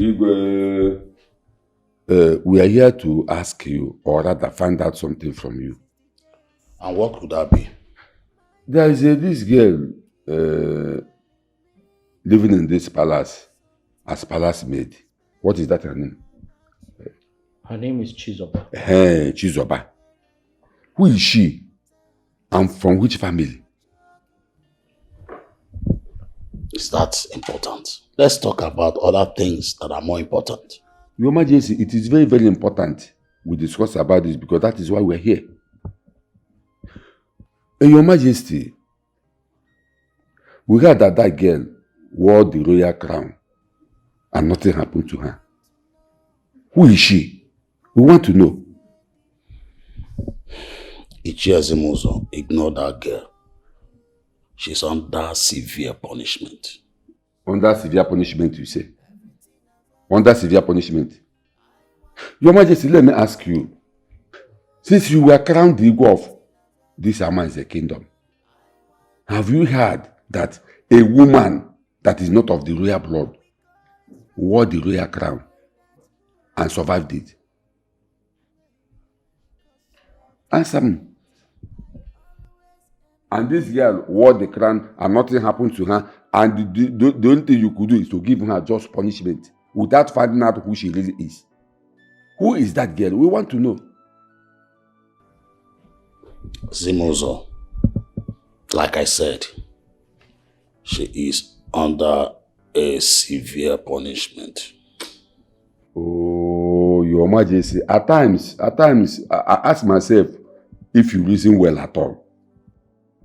Igwe, we are here to ask you, or rather find out something from you. And what could that be? There is this girl living in this palace as palace maid. What is that her name? Her name is Chizoba. Hey, Chizoba. Who is she? And from which family? Is that important? Let's talk about other things that are more important. Your Majesty, it is very, very important we discuss about this because that is why we're here. Your Majesty, we heard that that girl wore the royal crown and nothing happened to her. Who is she? We want to know. Ichiezimuzo, ignore that girl. She's under severe punishment. Under severe punishment, you say? Under severe punishment? Your Majesty, let me ask you. Since you were crowned the Igwe of this Amaeze kingdom, have you heard that a woman that is not of the royal blood wore the royal crown and survived it? Answer me. And this girl wore the crown and nothing happened to her, and the only thing you could do is to give her just punishment without finding out who she really is. Who is that girl? We want to know. Zimuzo, like I said, she is under a severe punishment. Oh, Your Majesty, at times, I ask myself if you reason well at all.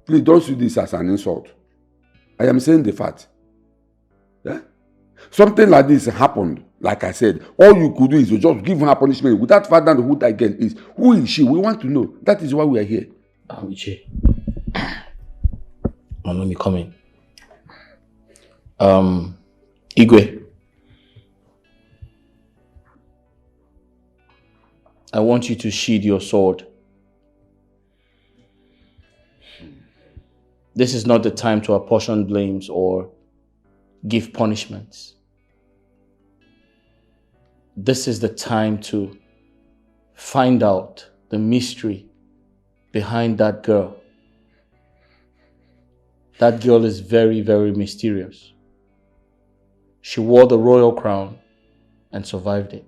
Please don't see this as an insult. I am saying the fact. Yeah? Something like this happened, like I said. All you could do is to just give her punishment without finding out who that girl is. Who is she? We want to know. That is why we are here. Uche. Let me come in. Igwe. I want you to sheathe your sword. This is not the time to apportion blames or give punishments. This is the time to find out the mystery behind that girl. That girl is very, very mysterious. She wore the royal crown and survived it.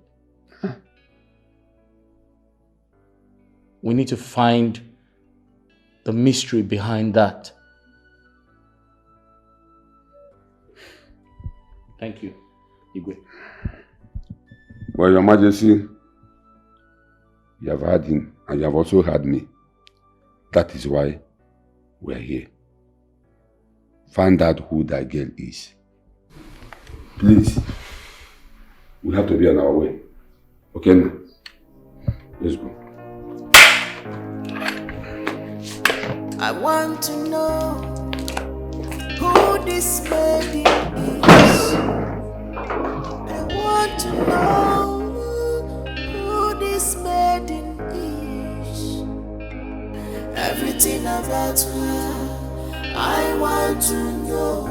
We need to find the mystery behind that. Thank you, Igwe. Well, Your Majesty, you have heard him and you have also heard me. That is why we are here. Find out who that girl is. Please, we have to be on our way. Okay, now? Let's go. I want to know who this lady is. I want to know who this maiden is. Everything about her, I want to know.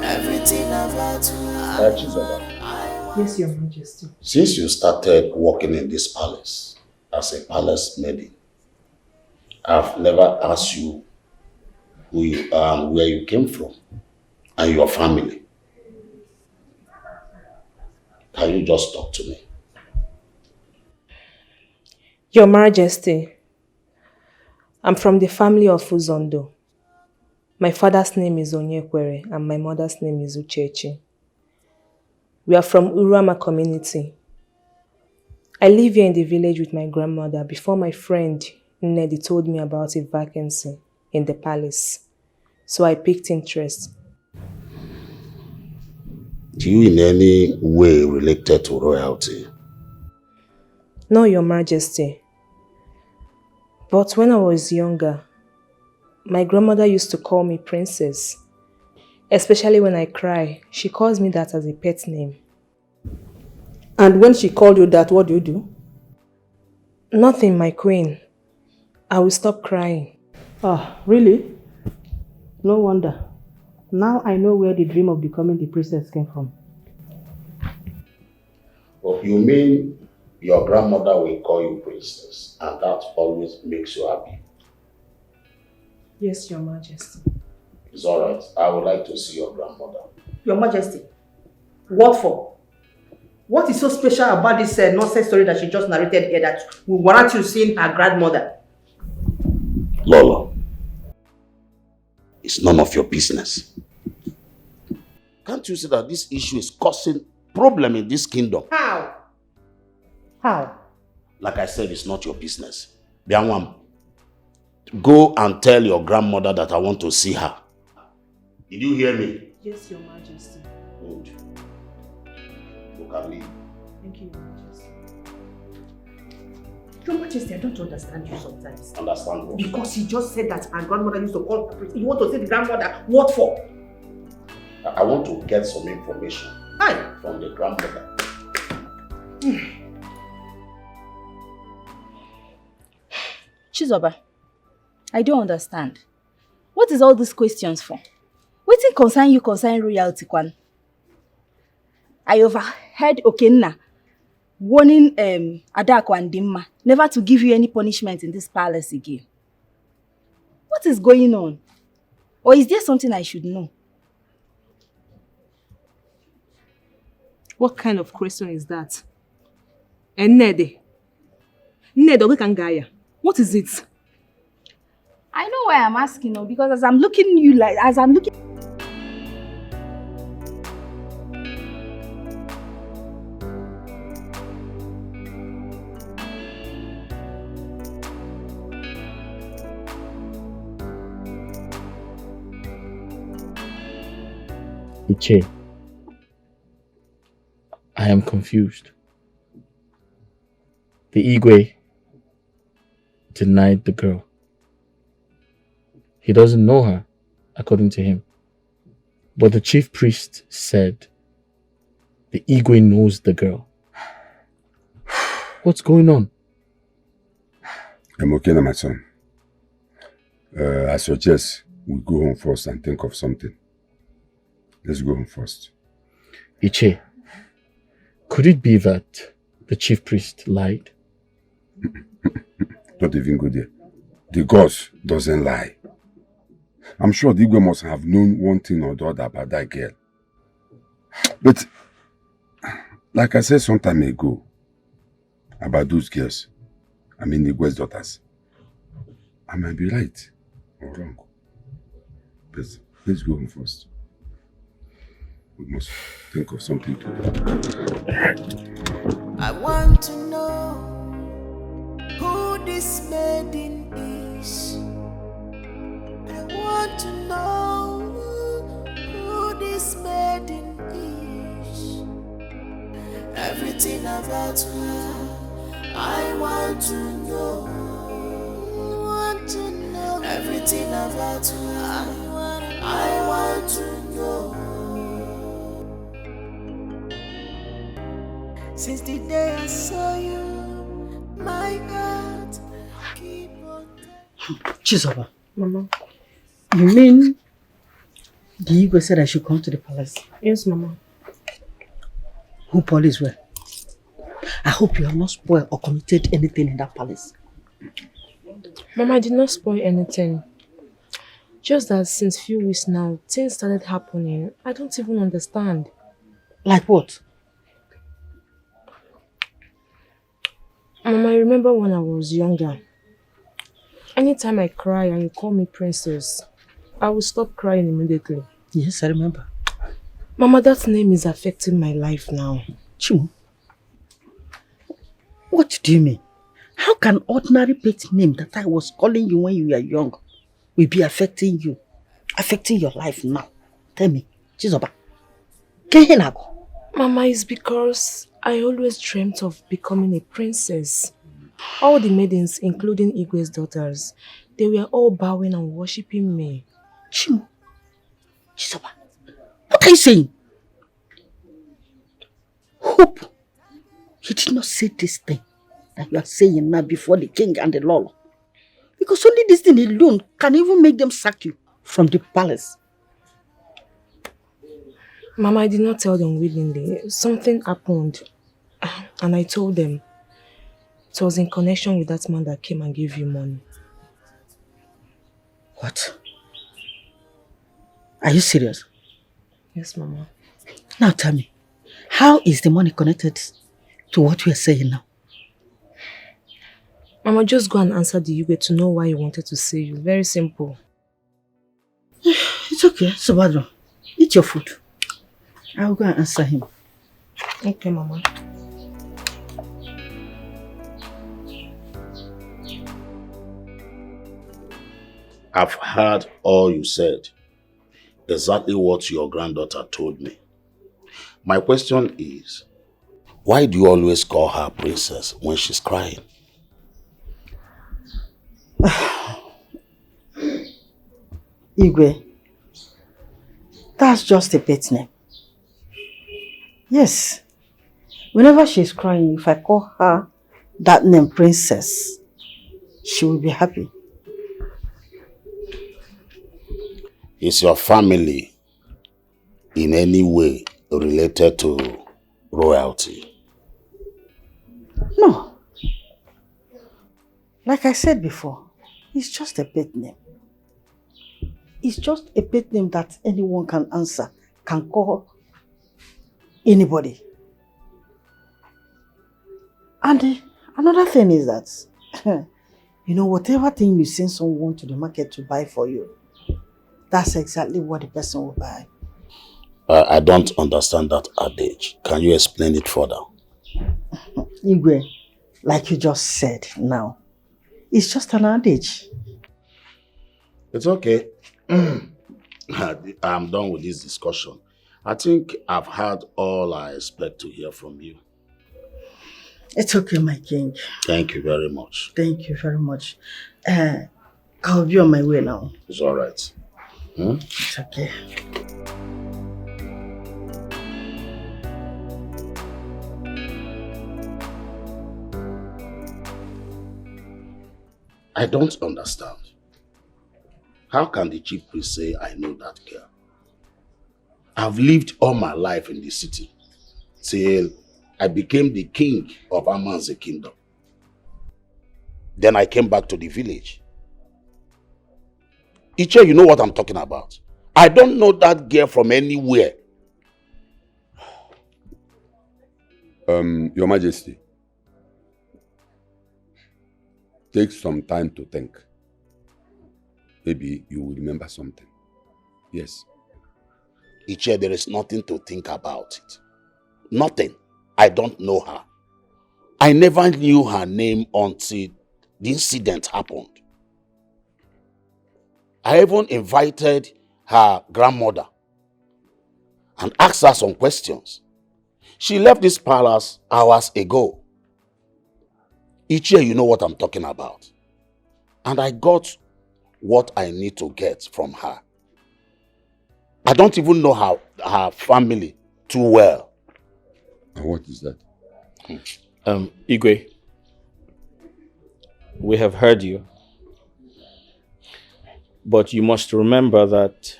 Everything about her. Yes, Your Majesty. Since you started working in this palace as a palace maiden, I've never asked you who you are and where you came from and your family. Can you just talk to me? Your Majesty, I'm from the family of Uzondo. My father's name is Onyekwere and my mother's name is Uchechi. We are from Urama community. I live here in the village with my grandmother before my friend Nnedi told me about a vacancy in the palace. So I picked interest. Do you in any way related to royalty? No, Your Majesty. But when I was younger, my grandmother used to call me Princess. Especially when I cry, she calls me that as a pet name. And when she called you that, what do you do? Nothing, my queen. I will stop crying. Ah, really? No wonder. Now I know where the dream of becoming the princess came from. But you mean your grandmother will call you princess, and that always makes you happy? Yes, Your Majesty. It's all right. I would like to see your grandmother. Your Majesty, what for? What is so special about this nonsense story that she just narrated here that will warrant you seeing her grandmother? Lola, it's none of your business. Can't you see that this issue is causing problem in this kingdom? How? How? Like I said, it's not your business. Bianwam, go and tell your grandmother that I want to see her. Did you hear me? Yes, Your Majesty. Good. You can leave. Thank you, Your Majesty. Your Majesty, I don't understand you sometimes. Understand what? Because he just said that her grandmother used to call her princess. You want to say the grandmother? What for? I want to get some information from the grandmother. Chizoba, I don't understand. What is all these questions for? Wetin concern you concern royalty, Kwan? I overheard Okenna warning Adako and Dimma never to give you any punishment in this palace again. What is going on? Or is there something I should know? What kind of question is that? Nede. Nede, Kangaya. What is it? I know why I'm asking now, because as I'm looking Iche, I am confused. The Igwe denied the girl. He doesn't know her, according to him. But the chief priest said the Igwe knows the girl. What's going on? I'm okay now, my son. I suggest we go home first and think of something. Let's go home first. Iche, could it be that the chief priest lied? Don't even go there. The gods doesn't lie. I'm sure the Igwe must have known one thing or the other about that girl. But, like I said some time ago, about those girls, I mean the Igwe's daughters, I might be right or wrong. But let's go home first. We must think of something to do. I want to know who this maiden is. I want to know who this maiden is. Everything about her, I want to know. Everything about her, I want to know. Since the day I saw you, my heart keep on. Chizoba, Mama. you mean the Igwe said I should come to the palace? Yes, Mama. Who police were? I hope you have not spoiled or committed anything in that palace. Mama, I did not spoil anything. Just that since few weeks now, things started happening. I don't even understand. Like what? Mama, I remember when I was younger. Anytime I cry and you call me princess, I will stop crying immediately. Yes, I remember. Mama, that name is affecting my life now. Chimu, what do you mean? How can ordinary pet name that I was calling you when you were young will be affecting you? Affecting your life now? Tell me, Chizoba. Mama, it's because I always dreamt of becoming a princess. All the maidens, including Igwe's daughters, they were all bowing and worshipping me. Chimu, Chizoba, what are you saying? Hope you did not say this thing that you are saying now before the king and the Lolo. Because only this thing alone can even make them sack you from the palace. Mama, I did not tell them willingly. Something happened. And I told them it was in connection with that man that came and gave you money. What? Are you serious? Yes, Mama. Now tell me, how is the money connected to what we are saying now? Mama, just go and answer the Igwe to know why he wanted to see you. Very simple. It's okay, Sobadro. Eat your food. I will go and answer him. Okay, Mama. I've heard all you said. Exactly what your granddaughter told me. My question is, why do you always call her princess when she's crying? Igwe, that's just a pet name. Yes. Whenever she's crying, if I call her that name, princess, she will be happy. Is your family in any way related to royalty? No. Like I said before, it's just a pet name. It's just a pet name that anyone can answer, can call anybody. And another thing is that, whatever thing you send someone to the market to buy for you, that's exactly what the person will buy. I don't understand that adage. Can you explain it further? Igwe, like you just said now, it's just an adage. It's okay. I'm done with this discussion. I think I've heard all I expect to hear from you. It's okay, my king. Thank you very much. Thank you very much. I'll be on my way now. It's all right. It's okay. I don't understand. How can the chief priest say I know that girl? I've lived all my life in the city till I became the king of Amanze kingdom. Then I came back to the village. Iche, you know what I'm talking about. I don't know that girl from anywhere. Your Majesty, take some time to think. Maybe you will remember something. Yes. Iche, there is nothing to think about it. Nothing. I don't know her. I never knew her name until the incident happened. I even invited her grandmother and asked her some questions. She left this palace hours ago. Ichie, you know what I'm talking about. And I got what I need to get from her. I don't even know her family too well. And what is that? Igwe, we have heard you. But you must remember that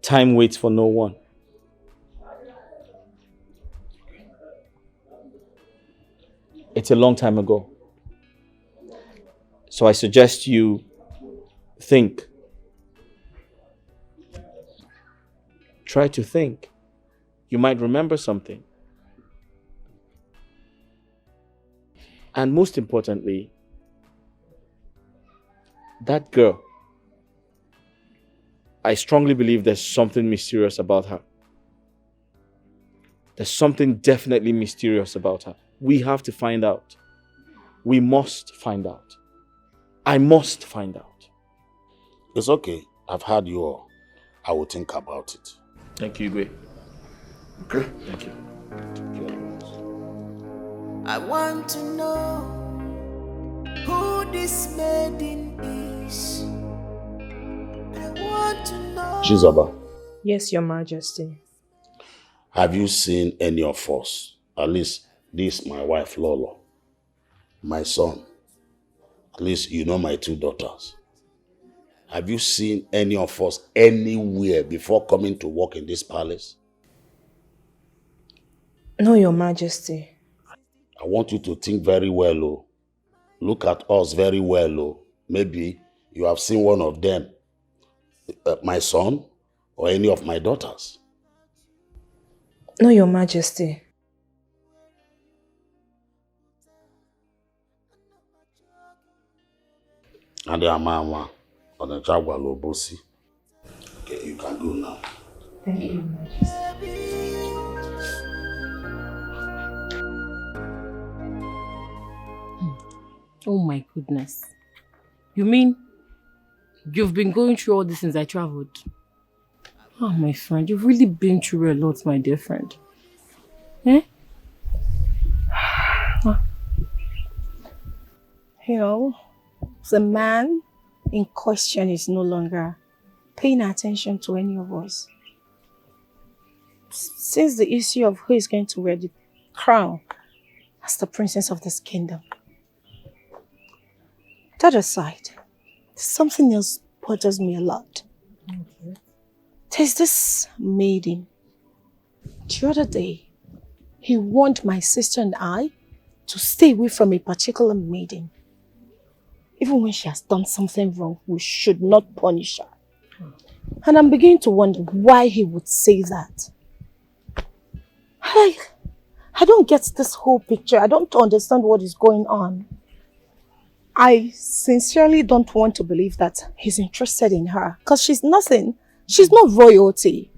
time waits for no one. It's a long time ago. So I suggest you think. Try to think. You might remember something. And most importantly, that girl, I strongly believe there's something mysterious about her. There's something definitely mysterious about her. We have to find out. We must find out. I must find out. It's okay. I've heard you all. I will think about it. Thank you, Igwe. Okay. Thank you. I want to know who this maiden is. I want to know. Chizoba, Yes, Your Majesty. have you seen any of us? At least this, my wife Lolo, my son. At least you know my two daughters. Have you seen any of us anywhere before coming to work in this palace? No, Your Majesty. I want you to think very well, oh. Look at us very well, oh. Maybe you have seen one of them, my son or any of my daughters. No, Your Majesty. And the mama on the Jagwa Lobosi. Okay, you can go now. Thank you, Your Majesty. Oh my goodness. You mean you've been going through all this since I traveled? Oh, my friend, you've really been through a lot, my dear friend. Eh? You know, the man in question is no longer paying attention to any of us. Since the issue of who is going to wear the crown as the princess of this kingdom. That aside, something else bothers me a lot. Okay. There's this maiden. The other day, he warned my sister and I to stay away from a particular maiden. Even when she has done something wrong, we should not punish her. And I'm beginning to wonder why he would say that. I don't get this whole picture. I don't understand what is going on. I sincerely don't want to believe that he's interested in her because she's nothing. She's not royalty.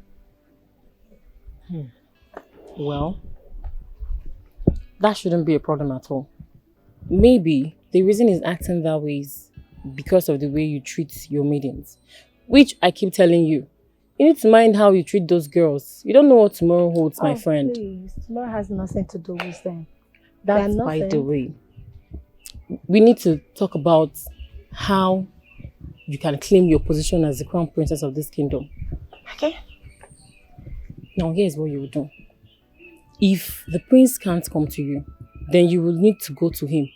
Well, that shouldn't be a problem at all. Maybe the reason he's acting that way is because of the way you treat your maidens, which I keep telling you. You need to mind how you treat those girls. You don't know what tomorrow holds, my friend. Please. Tomorrow has nothing to do with them. That's by the way. We need to talk about how you can claim your position as the crown princess of this kingdom. Okay. Now here's what you will do. If the prince can't come to you, then you will need to go to him.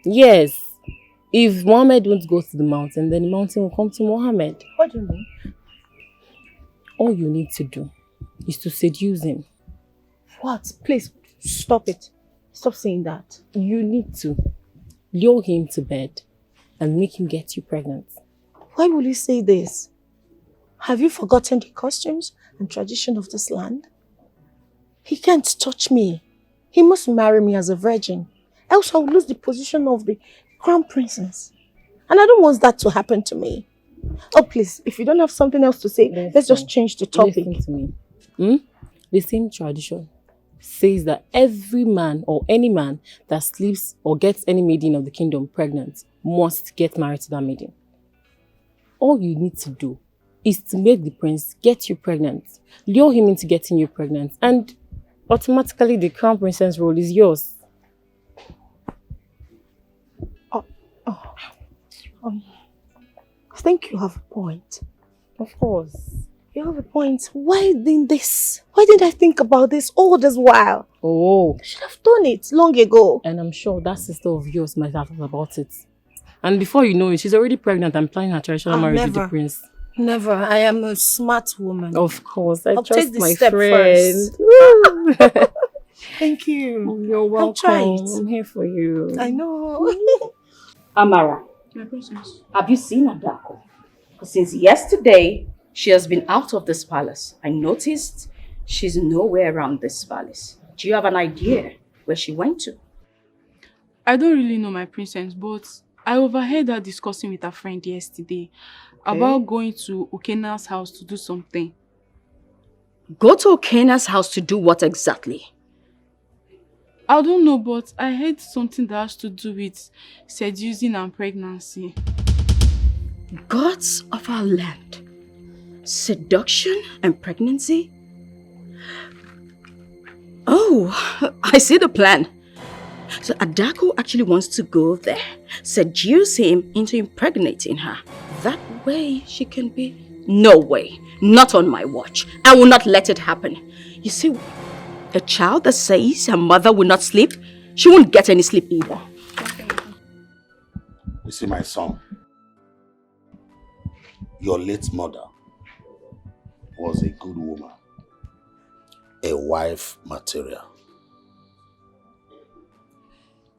Yes. If Mohammed won't go to the mountain, then the mountain will come to Mohammed. What do you mean? All you need to do is to seduce him. What? Please, stop it. Stop saying that. You need to lure him to bed and make him get you pregnant. Why will you say this? Have you forgotten the customs and tradition of this land? He can't touch me. He must marry me as a virgin. Else I will lose the position of the crown princess. And I don't want that to happen to me. Oh, please, if you don't have something else to say, let's just change the topic. Listen to me. The same tradition says that every man or any man that sleeps or gets any maiden of the kingdom pregnant must get married to that maiden. All you need to do is to make the prince get you pregnant, lure him into getting you pregnant, and automatically the crown princess role is yours. I think you have a point. Of course. You have a point. Why didn't I think about this all this while? Oh. I should have done it long ago. And I'm sure that sister of yours might have thought about it. And before you know it, she's already pregnant and planning her traditional marriage with the prince. Never. I am a smart woman. Of course. I'll trust take this my step friend. first. Thank you. You're welcome. I'll try it. I'm here for you. I know. Amara, my princess, have you seen Adako? Because since yesterday, she has been out of this palace. I noticed she's nowhere around this palace. Do you have an idea where she went to? I don't really know, my princess, but I overheard her discussing with her friend yesterday about going to Okena's house to do something. Go to Okena's house to do what exactly? I don't know, but I heard something that has to do with seducing and pregnancy. Gods of our land. Seduction and pregnancy? Oh, I see the plan. So Adako actually wants to go there, seduce him into impregnating her. That way she can be... No way. Not on my watch. I will not let it happen. You see, a child that says her mother will not sleep, she won't get any sleep either. You see, my son, your late mother was a good woman, a wife material.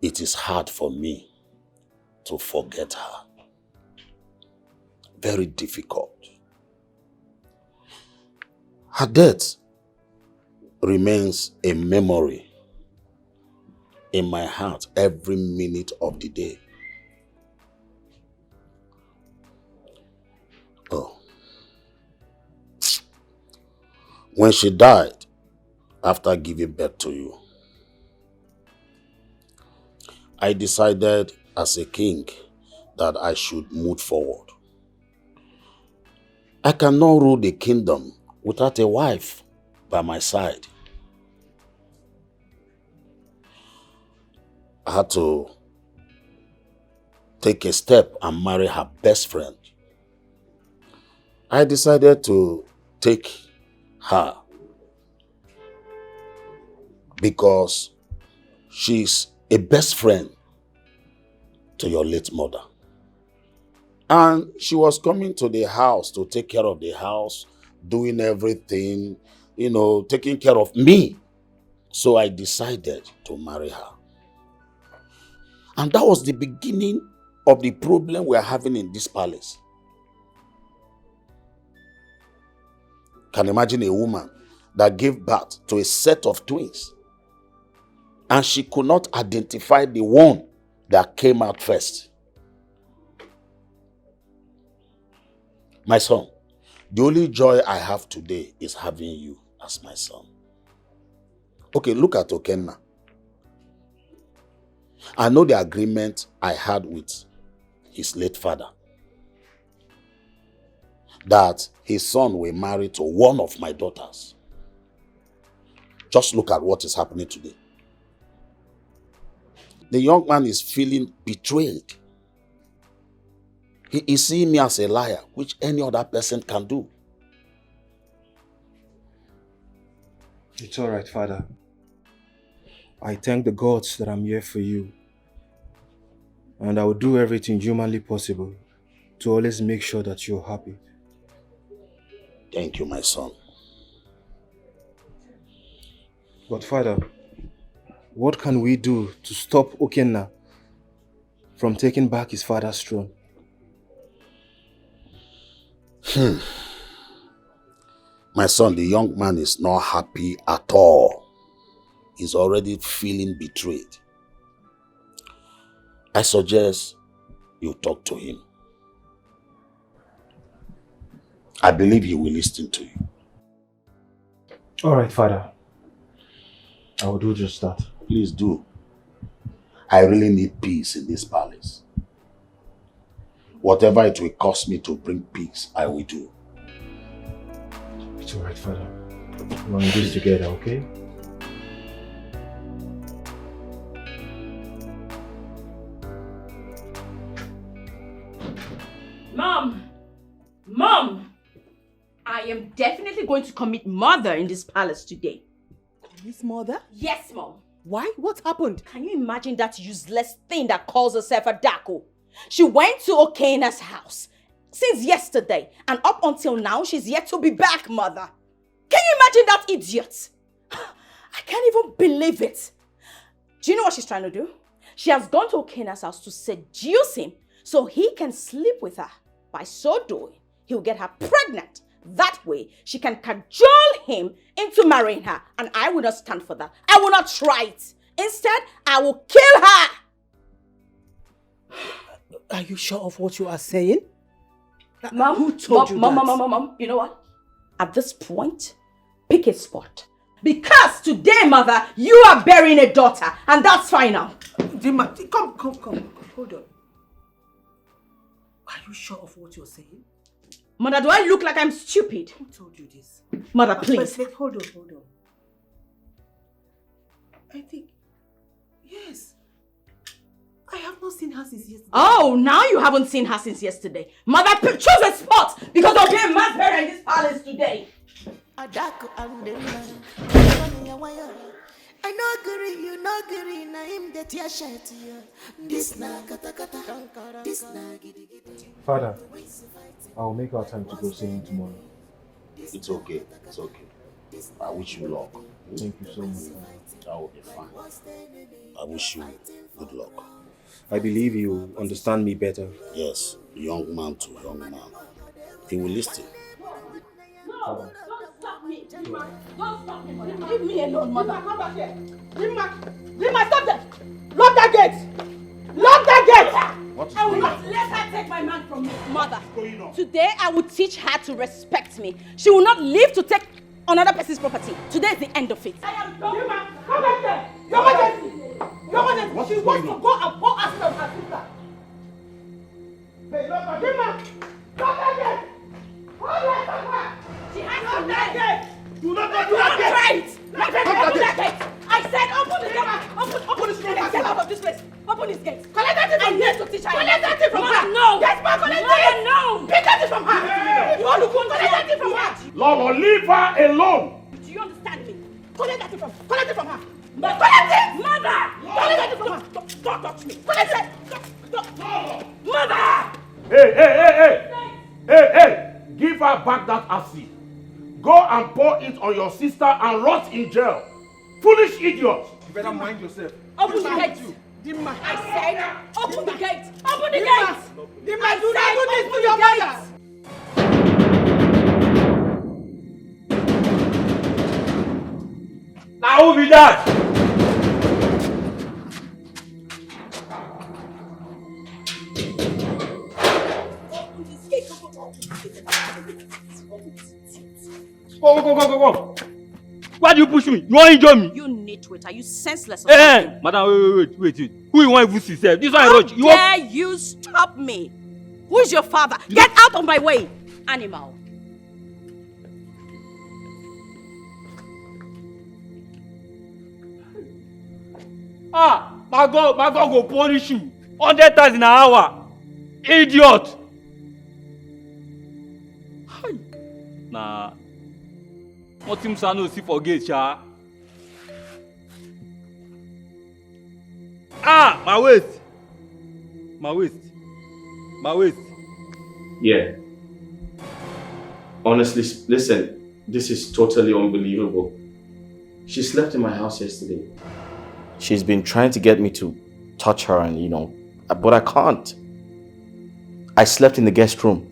it is hard for me to forget her. Very difficult. Her death remains a memory in my heart every minute of the day. Oh. When she died, after giving birth to you, I decided as a king that I should move forward. I cannot rule the kingdom without a wife by my side. I had to take a step and marry her best friend. I decided to take her because she's a best friend to your late mother. And she was coming to the house to take care of the house, doing everything, taking care of me. So I decided to marry her. And that was the beginning of the problem we are having in this palace. Can imagine a woman that gave birth to a set of twins and she could not identify the one that came out first. My son, the only joy I have today is having you as my son. Okay, look at Okenna. I know the agreement I had with his late father, that his son will marry to one of my daughters. Just look at what is happening today. The young man is feeling betrayed. He is seeing me as a liar, which any other person can do. It's all right, Father. I thank the gods that I'm here for you. And I will do everything humanly possible to always make sure that you're happy. Thank you, my son. But Father, what can we do to stop Okenna from taking back his father's throne? My son, the young man is not happy at all. He's already feeling betrayed. I suggest you talk to him. I believe he will listen to you. All right, Father. I will do just that. Please do. I really need peace in this palace. Whatever it will cost me to bring peace, I will do. It's all right, Father. We're in this together, okay? Mom! I am definitely going to commit murder in this palace today. Commit murder? Yes, Mom. Why? What happened? Can you imagine that useless thing that calls herself Adako? She went to Okena's house since yesterday, and up until now, she's yet to be back, Mother. Can you imagine that idiot? I can't even believe it. Do you know what she's trying to do? She has gone to Okena's house to seduce him so he can sleep with her. By so doing, he'll get her pregnant. That way, she can cajole him into marrying her. And I will not stand for that. I will not try it. Instead, I will kill her. Are you sure of what you are saying? Mom, who told you that? Mom, you know what? At this point, pick a spot. Because today, Mother, you are burying a daughter. And that's final. Dima, come. Hold on. Are you sure of what you're saying? Mother, do I look like I'm stupid? Who told you this? Mother, please. Wait, hold on. I think, yes. I have not seen her since yesterday. Oh, now you haven't seen her since yesterday. Mother, choose a spot because there'll be a mass burial in this palace today. I know agree, you know agree, na him that ya shet you. This na kata kata, this na gidi gidi. Father, I will make our time to go singing tomorrow. It's okay. I wish you luck. Thank you so much. That will be fine. I wish you good luck. I believe you understand me better. Yes, young man to young man. He will listen. No, don't stop me. Don't stop me. Leave me alone, mother. Come back here. Lima, stop there. Lock that gate. Lock that gate. I will not let her take my man from me. Mother, today I will teach her to respect me. She will not live to take another person's property. Today is the end of it. I am done. Lima, come back there. Your Majesty. Your Majesty. She wants to go and pour acid on her sister. Hey, Lima, lock that gate. She has to that gate! Do not do that gate! Open that gate! I said open the gate! Open this gate! Get out of this place! Open this gate! Collect that thing from her! To teach her! Collect that thing from her! No! Yes, ma! Collect it! No! Pick that thing from her! You want to collect that thing from her! Lolo, leave her alone! Do you understand me? Collect that thing from her! Collect it from her! Collect it! Mother! Collect that thing from her! Don't touch me! Collect it! Mother! Hey! Give her back that acid. Go and pour it on your sister and rot in jail. Foolish idiot! You better mind yourself. Open the gate! I said, open the gate! Open the gate! Dimma, do not do this to your mother! Now who be that? Go. Why do you push me? You want to injure me? You nitwit, are you senseless or something? Madam, wait. Who you want to see? This one I rush. You stop me? Who is your father? Get out of my way, animal. My God go punish you. 100,000 an hour. Idiot. Nah. What seems to know see forget, cha. My waist. Yeah. Honestly, listen, this is totally unbelievable. She slept in my house yesterday. She's been trying to get me to touch her and, but I can't. I slept in the guest room.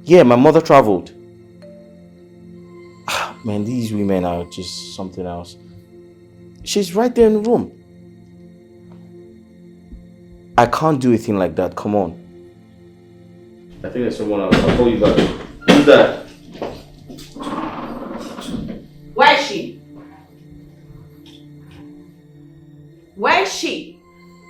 Yeah, my mother traveled. Man, these women are just something else. She's right there in the room. I can't do a thing like that. Come on. I think there's someone else. I'll call you back. Who's that? Where is she? Where is she?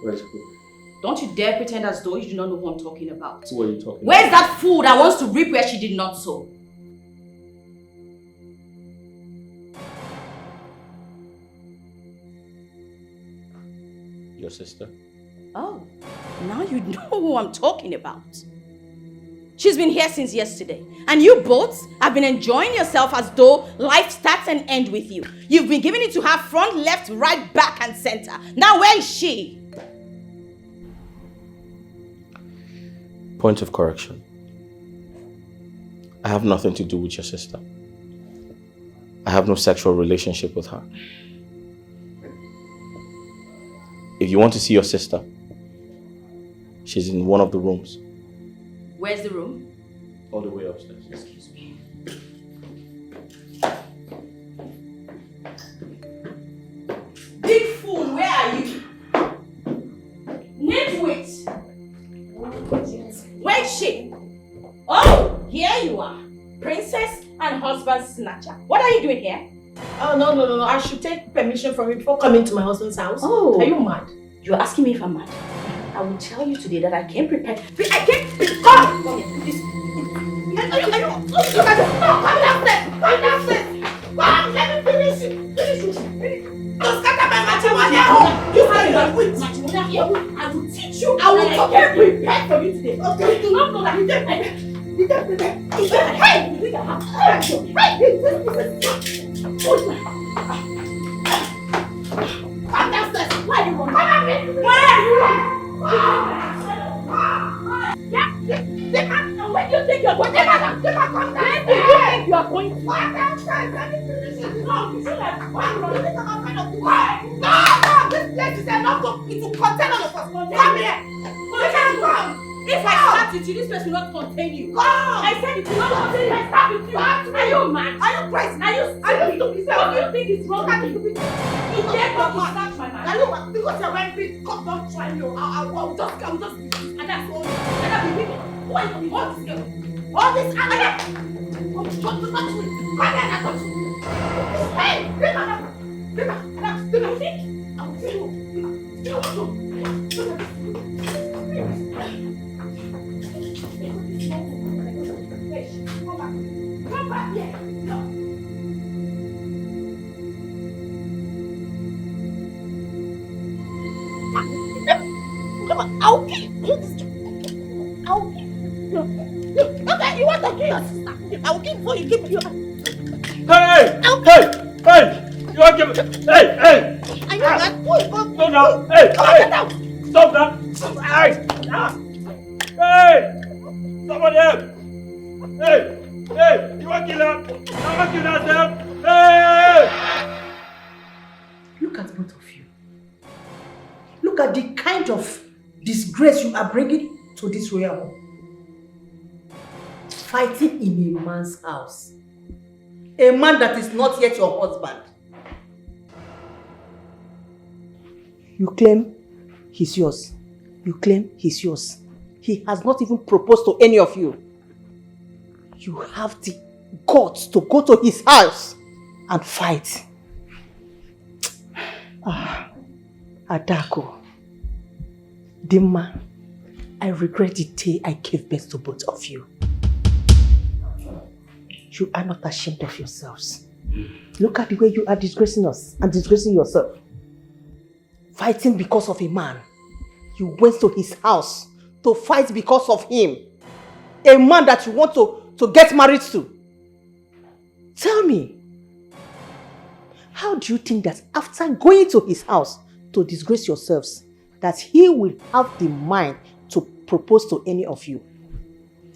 Where's who? Don't you dare pretend as though you do not know who I'm talking about. Who are you talking Where's about? that fool that wants to reap where she did not sow? Your sister? Oh, now you know who I'm talking about. She's been here since yesterday. And you both have been enjoying yourself as though life starts and ends with you. You've been giving it to her front, left, right, back, and center. Now where is she? Point of correction. I have nothing to do with your sister. I have no sexual relationship with her. If you want to see your sister, she's in one of the rooms. Where's the room? All the way upstairs. Excuse me. Big fool, where are you? Nitwit! Where is she? Oh, here you are. Princess and husband snatcher. What are you doing here? Oh, no. I should take permission from him before coming to my husband's house. Oh. Are you mad? You're asking me if I'm mad. I will tell you today that I came prepared. Come here. Look at this. Come downstairs. Come, let me finish it. Don't scatter my matrimonial home. You are your witch. Matrimonial home. I will teach you. I will come prepared for you today. Okay. You do not know that you get prepared. Hey! Come downstairs. Why are you running? Why are you running? When you think you're going to come down, you are going to If I start with you, this place will not contain you. I said it will not contain you. I start with you. Are you mad? Are you crazy? Are you stupid? What do you think is wrong with you? You dare come to snatch my man? Are you mad? Because you're wearing big, come don't try me. I'll just do this. And that's all. And I'll be people. Who are you? All this girl. All this and come to touch me. Come here and touch me. Hey, bring her up. Bring her. I will see you. You want to? Come back here. No. I'll kill you. I'll kill you. Okay, you want to kill your sister? I will kill before you kill me. Hey! You want to kill me? Hey! Are you mad? Stop now! Hey! Stop now! Hey! Somebody help! Hey! You want to kill her? I want to kill herself! Hey! Look at both of you. Look at the kind of disgrace you are bringing to this royal home. Fighting in a man's house. A man that is not yet your husband. You claim he's yours. You claim he's yours. He has not even proposed to any of you. You have the guts to go to his house and fight. Adako, Dimma, I regret the day I gave birth to both of you. You are not ashamed of yourselves. Look at the way you are disgracing us and disgracing yourself. Fighting because of a man. You went to his house to fight because of him. A man that you want to get married to. Tell me, how do you think that after going to his house to disgrace yourselves, that he will have the mind to propose to any of you?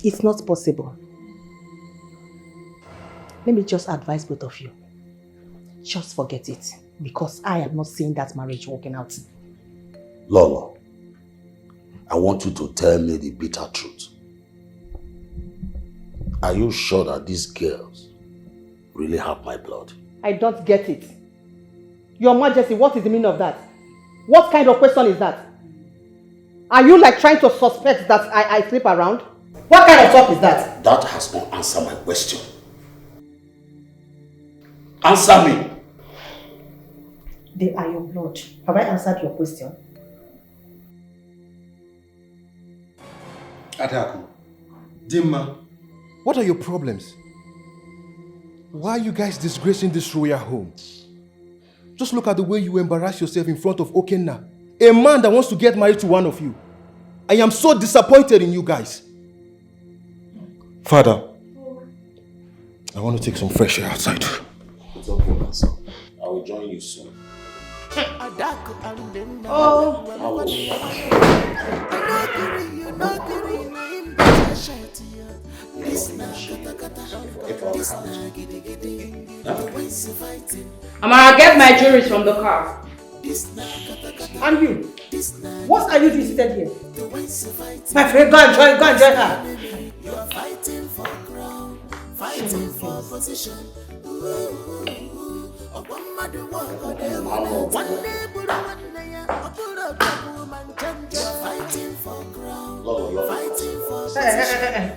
It's not possible. Let me just advise both of you. Just forget it, because I am not seeing that marriage working out. Lolo, I want you to tell me the bitter truth. Are you sure that these girls really have my blood? I don't get it. Your Majesty, what is the meaning of that? What kind of question is that? Are you like trying to suspect that I sleep around? What kind of talk is that? That has not answered my question. Answer me. They are your blood. Have I answered your question? Adako, Dimma, what are your problems? Why are you guys disgracing this royal home? Just look at the way you embarrass yourself in front of Okenna, a man that wants to get married to one of you. I am so disappointed in you guys. Father, I want to take some fresh air outside. It's okay, son. I will join you soon. Amara, get my jewelry from the car. And you? What are you doing seated here? My friend, go and join her. You are fighting for crown, fighting for position.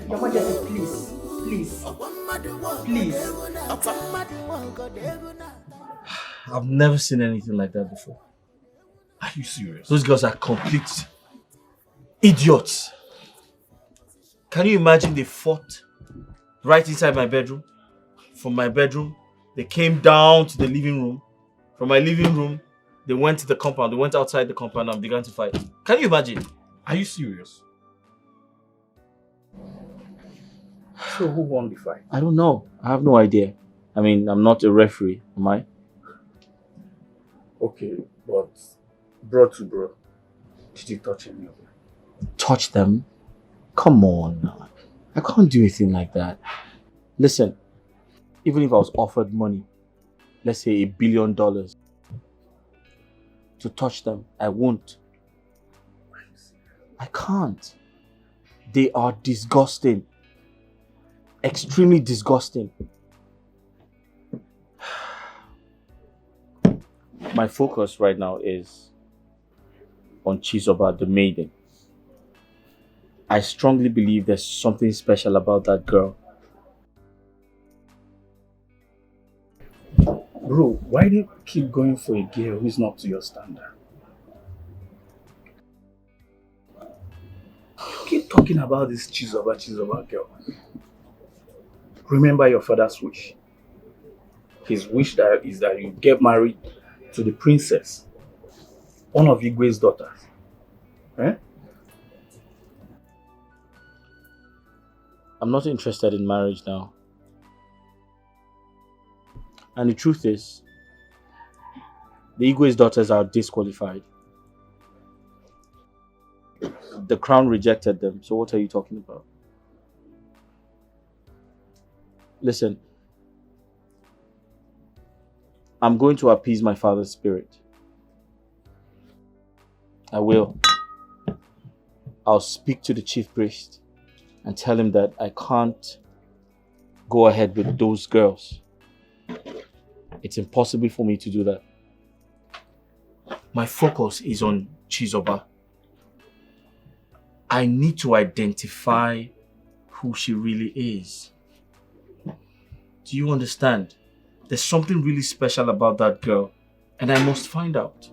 Your Majesty, please. I've never seen anything like that before. Are you serious? Those girls are complete idiots. Can you imagine they fought right inside my bedroom? From my bedroom, they came down to the living room. From my living room, they went to the compound. They went outside the compound and began to fight. Can you imagine? Are you serious? So who won the fight? I don't know. I have no idea. I mean, I'm not a referee, am I? Okay, but bro to bro, did you touch any of them? Touch them? Come on. I can't do anything like that. Listen, Even if I was offered money, let's say $1 billion, to touch them, I won't. I can't. They are disgusting. Extremely disgusting. My focus right now is on Chizoba, the maiden. I strongly believe there's something special about that girl. Bro, why do you keep going for a girl who's not to your standard? You keep talking about this Chizoba girl. Remember your father's wish. His wish is that you get married to the princess, one of Igwe's daughters. Eh? I'm not interested in marriage now. And the truth is, the Igwe's daughters are disqualified. The crown rejected them, so what are you talking about? Listen, I'm going to appease my father's spirit. I will. I'll speak to the chief priest and tell him that I can't go ahead with those girls. It's impossible for me to do that. My focus is on Chizoba. I need to identify who she really is. Do you understand? There's something really special about that girl, and I must find out.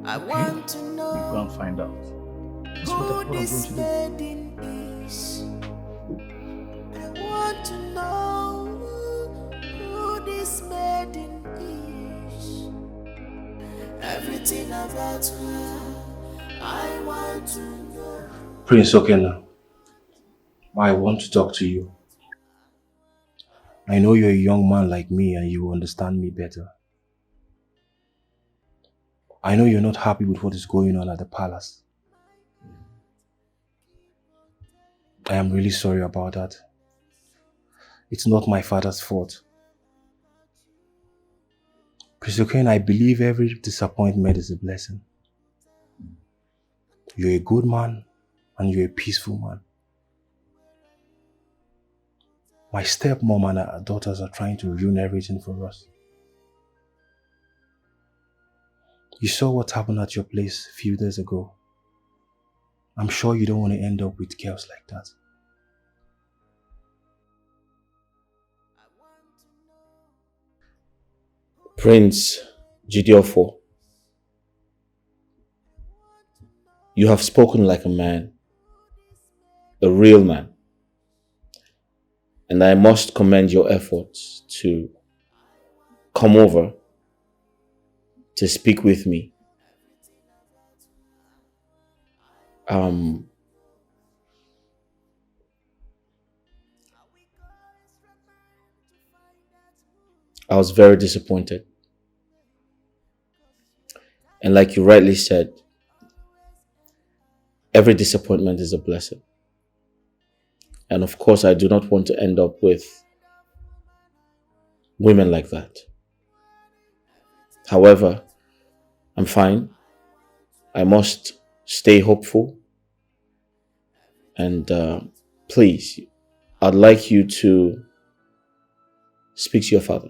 I want to know. Go and find out. That's what I'm going to do. Maiden is. I want to know who this maiden is. Everything about her, I want to know. Prince Okena, I want to talk to you. I know you're a young man like me and you will understand me better. I know you're not happy with what is going on at the palace. I am really sorry about that. It's not my father's fault. Prince Okena, I believe every disappointment is a blessing. You're a good man and you're a peaceful man. My stepmom and her daughters are trying to ruin everything for us. You saw what happened at your place a few days ago. I'm sure you don't want to end up with girls like that. Prince Jidiofo, you have spoken like a man, a real man. And I must commend your efforts to come over to speak with me. I was very disappointed. And like you rightly said, every disappointment is a blessing. And of course, I do not want to end up with women like that. However, I'm fine. I must stay hopeful. And please, I'd like you to speak to your father.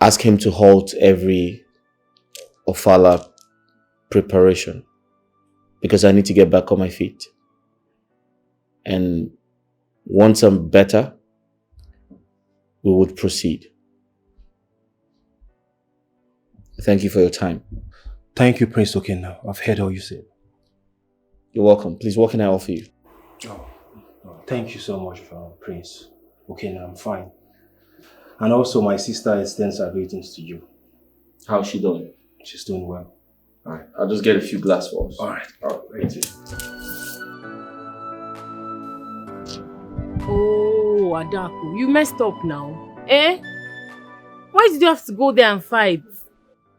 Ask him to halt every Ofala preparation because I need to get back on my feet. And once I'm better, we would proceed. Thank you for your time. Thank you, Prince Okena. I've heard all you said. You're welcome. Please, what can I offer you? Oh, thank you so much, Prince Okena. I'm fine. And also, my sister extends her greetings to you. How's she doing? She's doing well. Alright, I'll just get a few glass for us. Alright. Thank you. Oh, Adaku, you messed up now. Eh? Why did you have to go there and fight?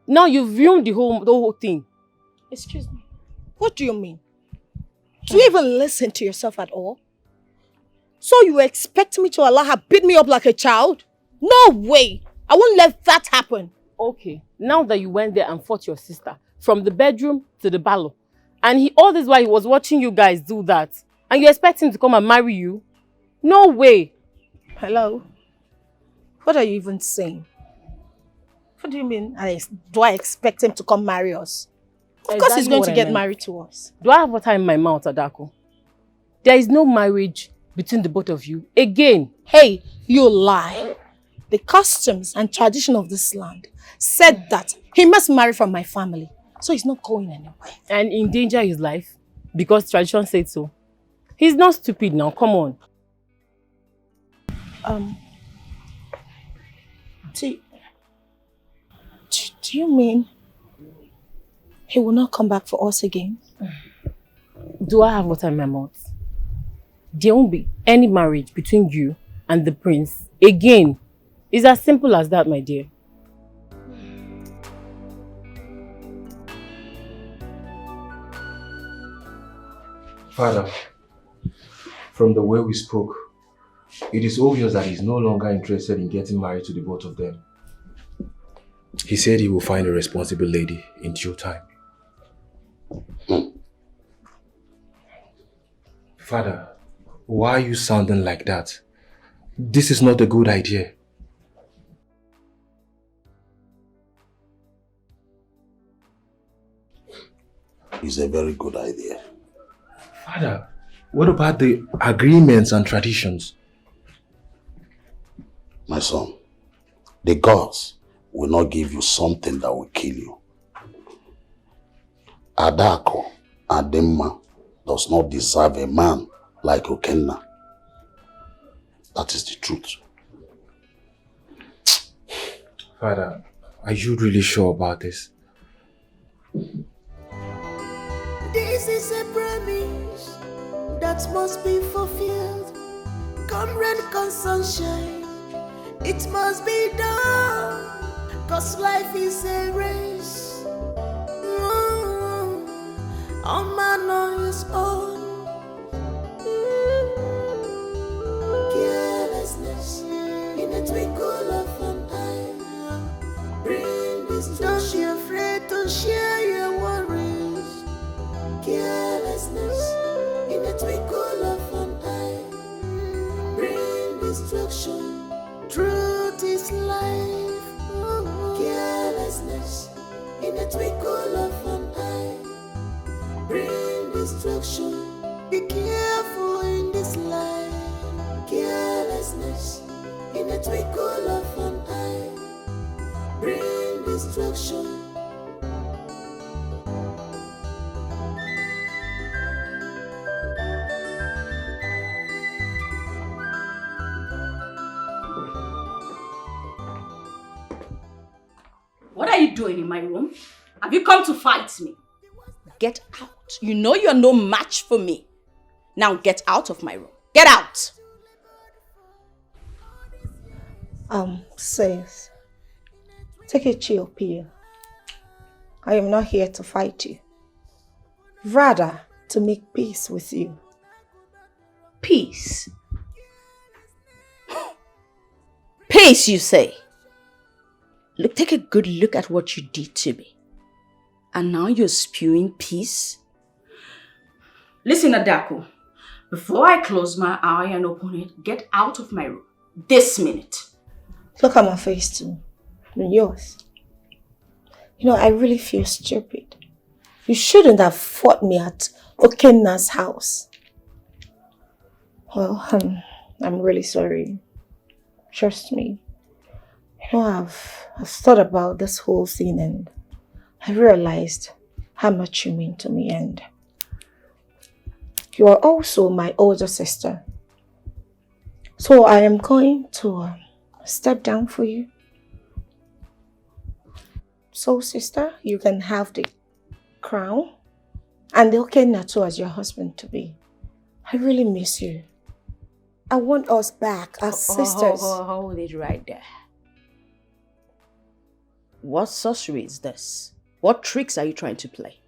Now you've ruined the whole thing. Excuse me. What do you mean? Do you even listen to yourself at all? So you expect me to allow her beat me up like a child? No way! I won't let that happen. Okay, now that you went there and fought your sister, from the bedroom to the ballo, and all this while he was watching you guys do that, and you expect him to come and marry you? No way! Hello? What are you even saying? What do you mean? Do I expect him to come marry us? Of course he's going to get married to us. Do I have water in my mouth, Adako? There is no marriage between the both of you. Again. Hey, you lie. The customs and tradition of this land said that he must marry from my family. So he's not going anywhere. And endanger his life? Because tradition said so. He's not stupid now, come on. Do you mean he will not come back for us again? Do I have water in my mouth? There won't be any marriage between you and the prince again. It's as simple as that, my dear. Father, from the way we spoke, it is obvious that he's no longer interested in getting married to the both of them. He said he will find a responsible lady in due time. Father, why are you sounding like that? This is not a good idea. It's a very good idea. Father, what about the agreements and traditions? My son, the gods will not give you something that will kill you. Adako Ademma does not deserve a man like Okenna. That is the truth. Father, are you really sure about this? This is a promise that must be fulfilled. Come rain, come sunshine, it must be done. Cause life is a race. All man on his own. Carelessness in a twinkle of an eye. Bring this. Don't be afraid to share your worries. Carelessness in a twinkle of an eye. Bring destruction. Truth is life. Carelessness in a twinkle of an eye. Bring destruction. Be careful in this life. Carelessness in a twinkle of an eye. Bring destruction. What are you doing in my room? Have you come to fight me? Get out. You know you're no match for me. Now get out of my room. Get out! Sis, take a chill pill. I am not here to fight you. Rather, to make peace with you. Peace? Peace, you say? Look, take a good look at what you did to me. And now you're spewing peace? Listen, Adako. Before I close my eye and open it, get out of my room. This minute. Look at my face too. And yours. You know, I really feel stupid. You shouldn't have fought me at Okenna's house. Well, I'm really sorry. Trust me. You know, I've thought about this whole thing and I realized how much you mean to me, and you are also my older sister. So I am going to step down for you. So sister, you can have the crown and the Okenna too as your husband to be. I really miss you. I want us back as sisters. Hold it right there. What sorcery is this? What tricks are you trying to play?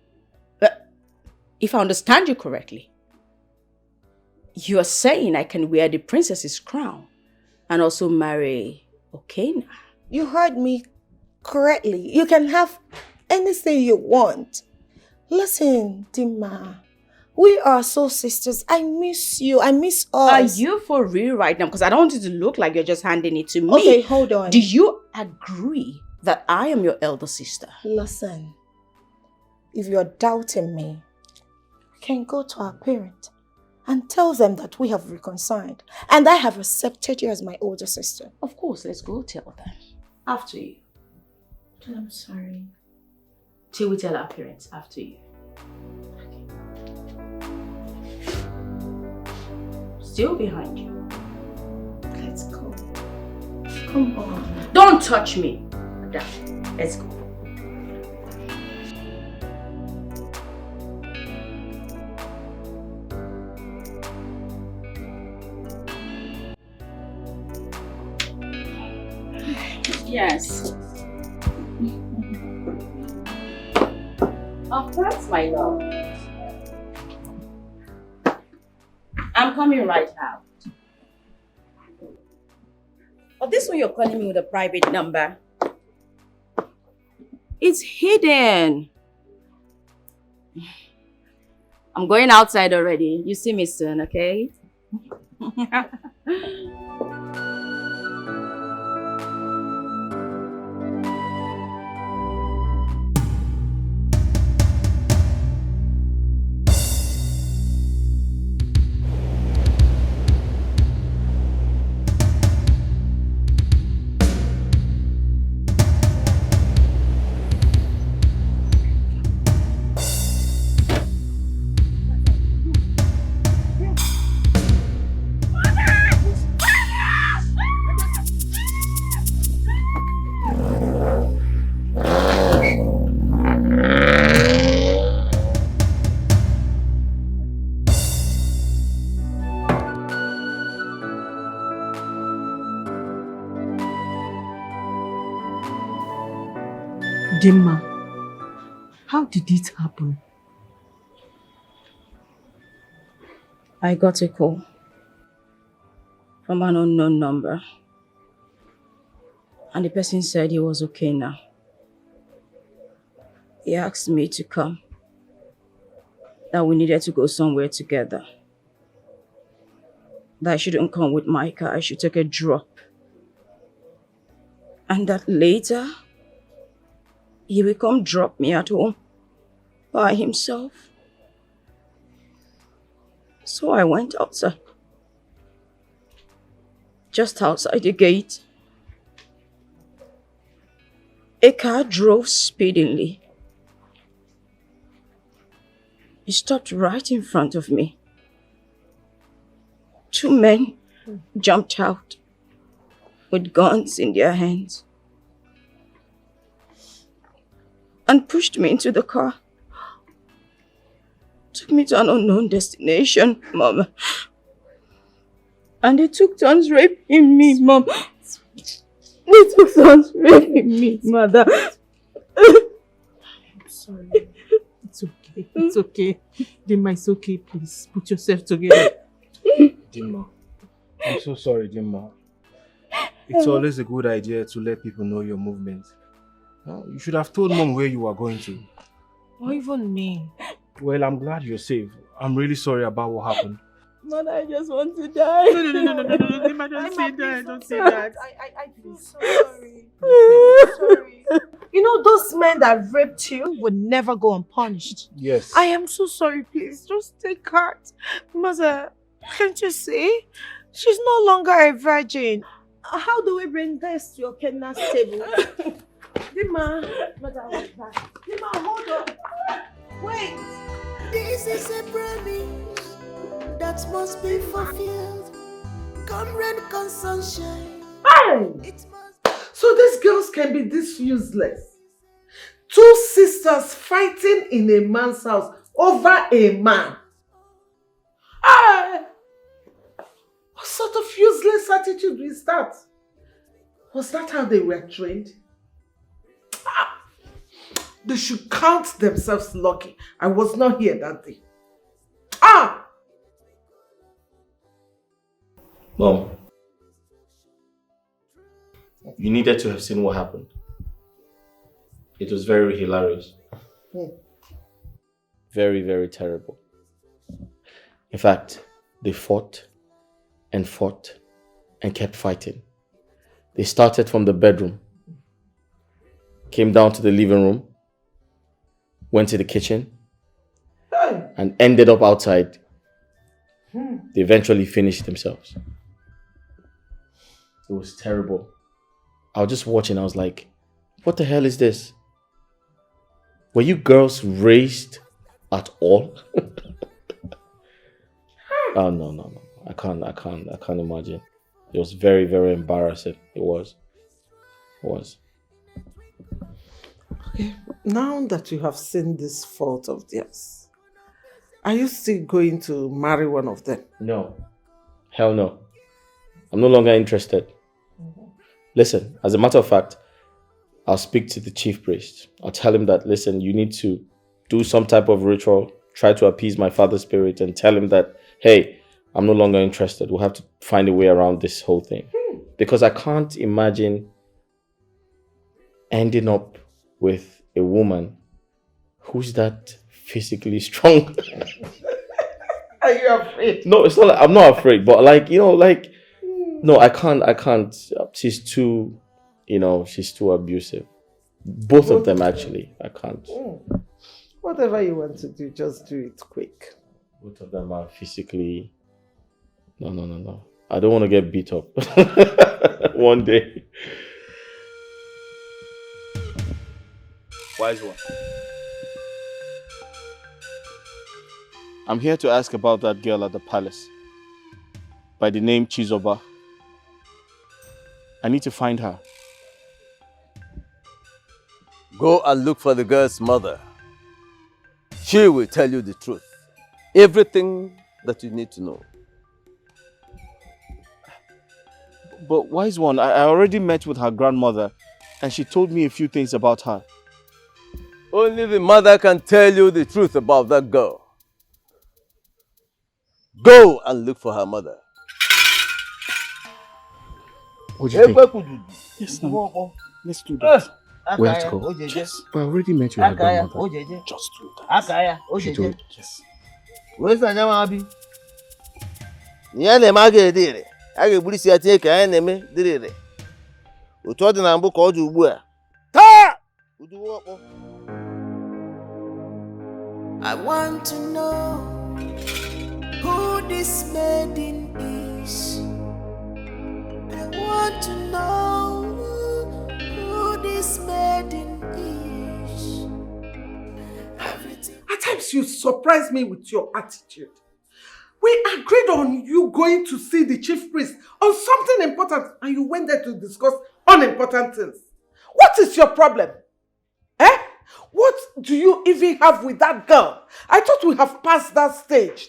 If I understand you correctly, You're saying I can wear the princess's crown and also marry Okena? You heard me correctly. You can have anything you want. Listen, Dima. We are so sisters. I miss you. I miss us. Are you for real right now? Because I don't want it to look like you're just handing it to me. Okay, hold on. Do you agree that I am your elder sister? Listen, if you're doubting me, you can go to our parents and tell them that we have reconciled and I have accepted you as my older sister. Of course, let's go tell them. After you. I'm sorry. Till we tell our parents after you. Still behind you. Let's go. Come on. Don't touch me. Let's go. Yes. Of course, my love. I'm coming right out. Oh, this one you're calling me with a private number. It's hidden. I'm going outside already. You see me soon, okay? Dimma, how did it happen? I got a call from an unknown number. And the person said he was okay now. He asked me to come. That we needed to go somewhere together. That I shouldn't come with my car, I should take a drop. And that later, he will come drop me at home by himself. So I went outside. Just outside the gate, a car drove speedily. It stopped right in front of me. Two men jumped out with guns in their hands and pushed me into the car. Took me to an unknown destination, Mom. And they took turns raping me, Mom. They took turns raping me, Mother. I'm sorry. It's okay. It's okay. Dimma, it's okay. Please put yourself together. Dimma, I'm so sorry, Dimma. It's always a good idea to let people know your movements. You should have told Mom where you were going to. Or even me. Well, I'm glad you're safe. I'm really sorry about what happened. Mother, I just want to die. No. Dimma, don't say that. Don't say that. I feel so sorry. Sorry. You know, those men that raped you would never go unpunished. Yes. I am so sorry, please. Just take heart. Mother, can't you see? She's no longer a virgin. How do we bring this to your Kena's table? Dimma, Mother, what's that? Dimma, hold on. Wait. This is a promise that must be fulfilled. Come rain, come sunshine. Hey! So these girls can be this useless. Two sisters fighting in a man's house over a man. What sort of useless attitude is that? Was that how they were trained? They should count themselves lucky I was not here that day. Mom, you needed to have seen what happened. It was very hilarious. Very, very terrible. In fact, they fought and fought and kept fighting. They started from the bedroom, came down to the living room, went to the kitchen, and ended up outside. They eventually finished themselves. It was terrible. I was just watching, I was like, what the hell is this? Were you girls raised at all? Oh, no. I can't imagine. It was very, very embarrassing. It was. Okay, now that you have seen this fault of theirs, are you still going to marry one of them? No. Hell no. I'm no longer interested. Listen, as a matter of fact, I'll speak to the chief priest. I'll tell him that, listen, you need to do some type of ritual, try to appease my father's spirit and tell him that, hey, I'm no longer interested. We'll have to find a way around this whole thing. Because I can't imagine ending up with a woman who's that physically strong. Are you afraid? No, it's not like, I'm not afraid, but like, no, I can't. She's too, she's tue abusive. Both of them, actually. I can't. Whatever you want to do, just do it quick. Both of them are physically... No. I don't want to get beat up one day. Wise one. I'm here to ask about that girl at the palace by the name Chizoba. I need to find her. Go and look for the girl's mother. She will tell you the truth. Everything that you need to know. But Wise One, I already met with her grandmother and she told me a few things about her. Only the mother can tell you the truth about that girl. Go and look for her mother. What do you think? Yes, no. Let's do that. We have to go. Yes, but I already met with her grandmother. Just do that. She told yes. Where's the Yamabi? Yana Magadi. I get Buddhist take an enemy, did it? We told the number called you where. I want to know who this maiden is. I want to know who this maiden is. At times you surprise me with your attitude. We agreed on you going to see the chief priest on something important and you went there to discuss unimportant things. What is your problem? What do you even have with that girl? I thought we have passed that stage.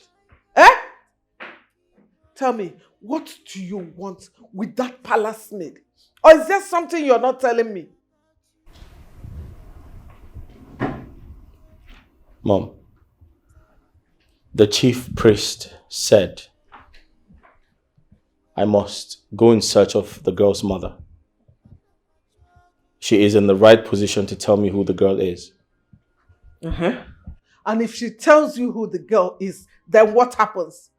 Tell me, what do you want with that palace maid? Or is there something you're not telling me? Mom, the chief priest said I must go in search of the girl's mother. She is in the right position to tell me who the girl is. And if she tells you who the girl is, then what happens?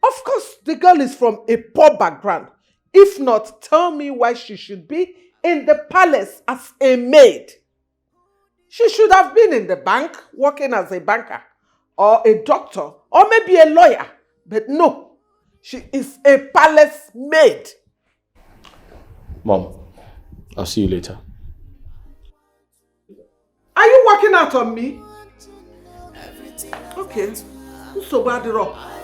Of course, the girl is from a poor background. If not, tell me why she should be in the palace as a maid. She should have been in the bank, working as a banker, or a doctor, or maybe a lawyer. But no, she is a palace maid. Mom, I'll see you later. Are you working out on me? Okay. So bad,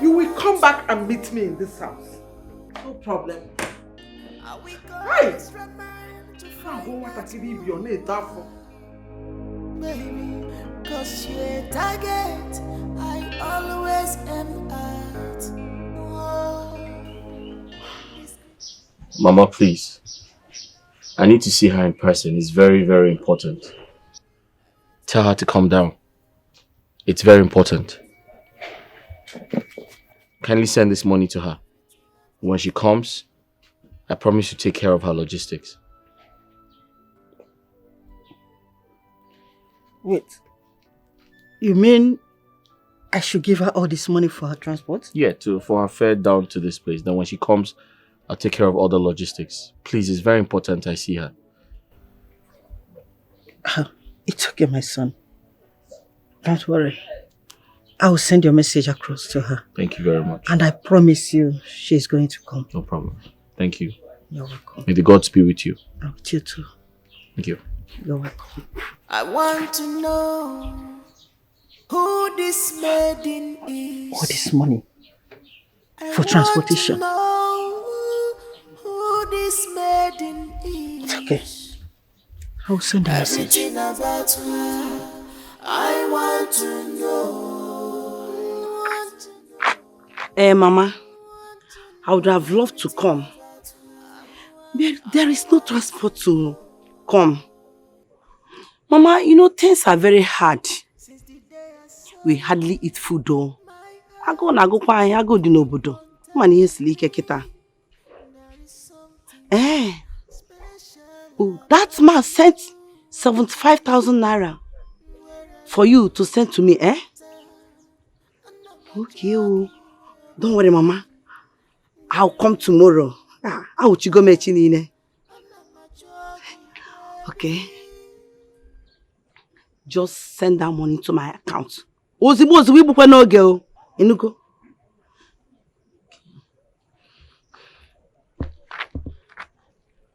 you will come back and meet me in this house. No problem. Hey! Baby, cause you're a target I always am at. Mama, please. I need to see her in person. It's very, very important. Tell her to calm down. It's very important. Kindly send this money to her. When she comes, I promise to take care of her logistics. Wait. You mean I should give her all this money for her transport? Yeah, for her fare down to this place. Then when she comes, I'll take care of all the logistics. Please, it's very important I see her. It's okay, my son. Don't worry. I will send your message across to her. Thank you very much. And I promise you, she's going to come. No problem. Thank you. You're welcome. May the gods be with you. And with you too. Thank you. You're welcome. I want to know who this maiden is. All this money for transportation. Know who this maiden is. It's okay. I will send a message. Everything about her, I want to know. Mama, I would have loved to come. But there is no transport to come. Mama, you know, things are very hard. We hardly eat food though. I go di n'obodo. Mani yesili ike kita. Oh, that man sent 75,000 naira for you to send to me, Okay, oh. Don't worry, Mama. I'll come tomorrow. I will go meet you. Okay. Just send that money to my account. Ozibo bukwe no girl. Inugo.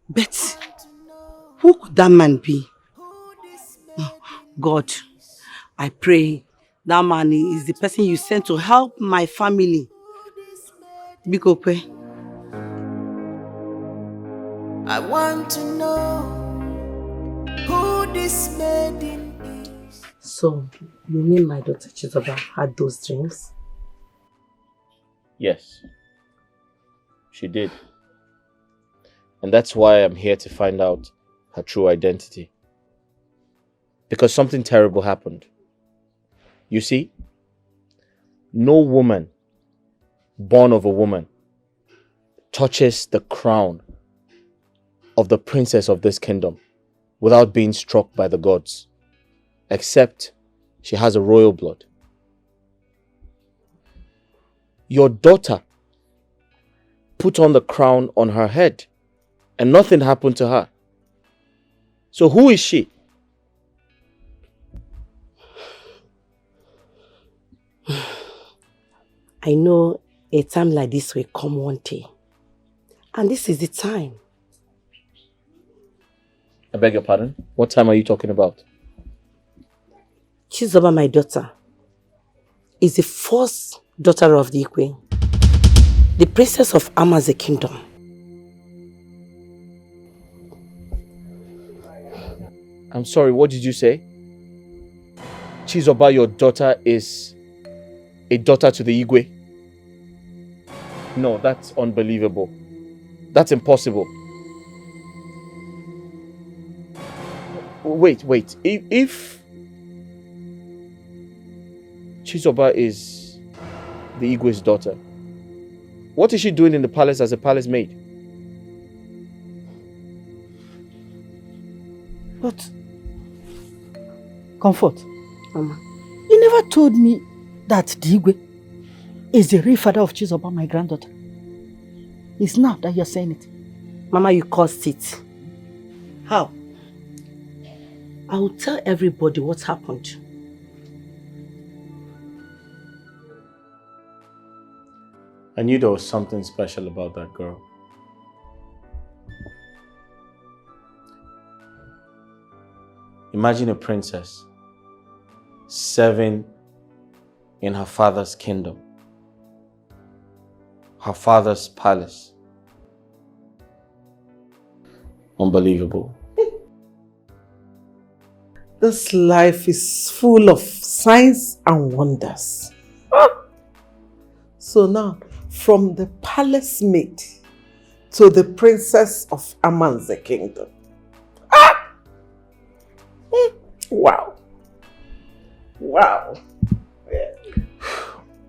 But who could that man be? Oh, God, I pray that man is the person you sent to help my family. Bikope. I want to know who this maiden is. So, you mean my daughter Chizoba had those dreams? Yes. She did. And that's why I'm here to find out her true identity. Because something terrible happened. You see, no woman born of a woman touches the crown of the princess of this kingdom without being struck by the gods, except she has a royal blood. Your daughter put on the crown on her head and nothing happened to her. So who is she? I know a time like this will come one day. And this is the time. I beg your pardon? What time are you talking about? Chizoba, my daughter, is the first daughter of the Ikwe, the princess of Amaze Kingdom. I'm sorry, what did you say? Chizoba, your daughter, is a daughter to the Igwe? No, that's unbelievable. That's impossible. Wait. If Chizoba is the Igwe's daughter, what is she doing in the palace as a palace maid? But, Comfort, Mama, you never told me that Digwe is the real father of Chizoba, my granddaughter. It's now that you're saying it. Mama, you caused it. How? I will tell everybody what happened. I knew there was something special about that girl. Imagine a princess serving in her father's kingdom, her father's palace. Unbelievable. This life is full of signs and wonders. So now, from the palace maid to the princess of Amanze Kingdom. Wow. Wow.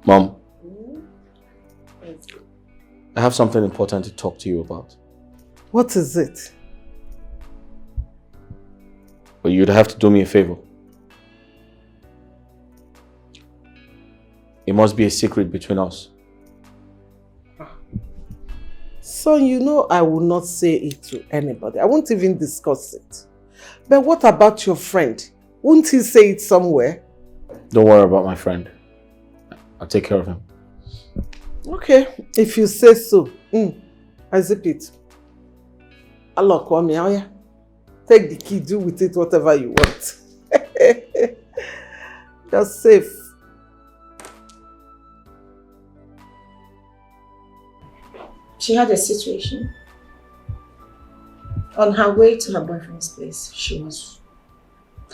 Mom, I have something important to talk to you about. What is it? But you'd have to do me a favor. It must be a secret between us. Son, you know I will not say it to anybody. I won't even discuss it. But what about your friend? Won't he say it somewhere? Don't worry about my friend. I'll take care of him. Okay, if you say so. I zip it. Allah, come here. Oh yeah. Take the key, do with it whatever you want. You're safe. She had a situation. On her way to her boyfriend's place, she was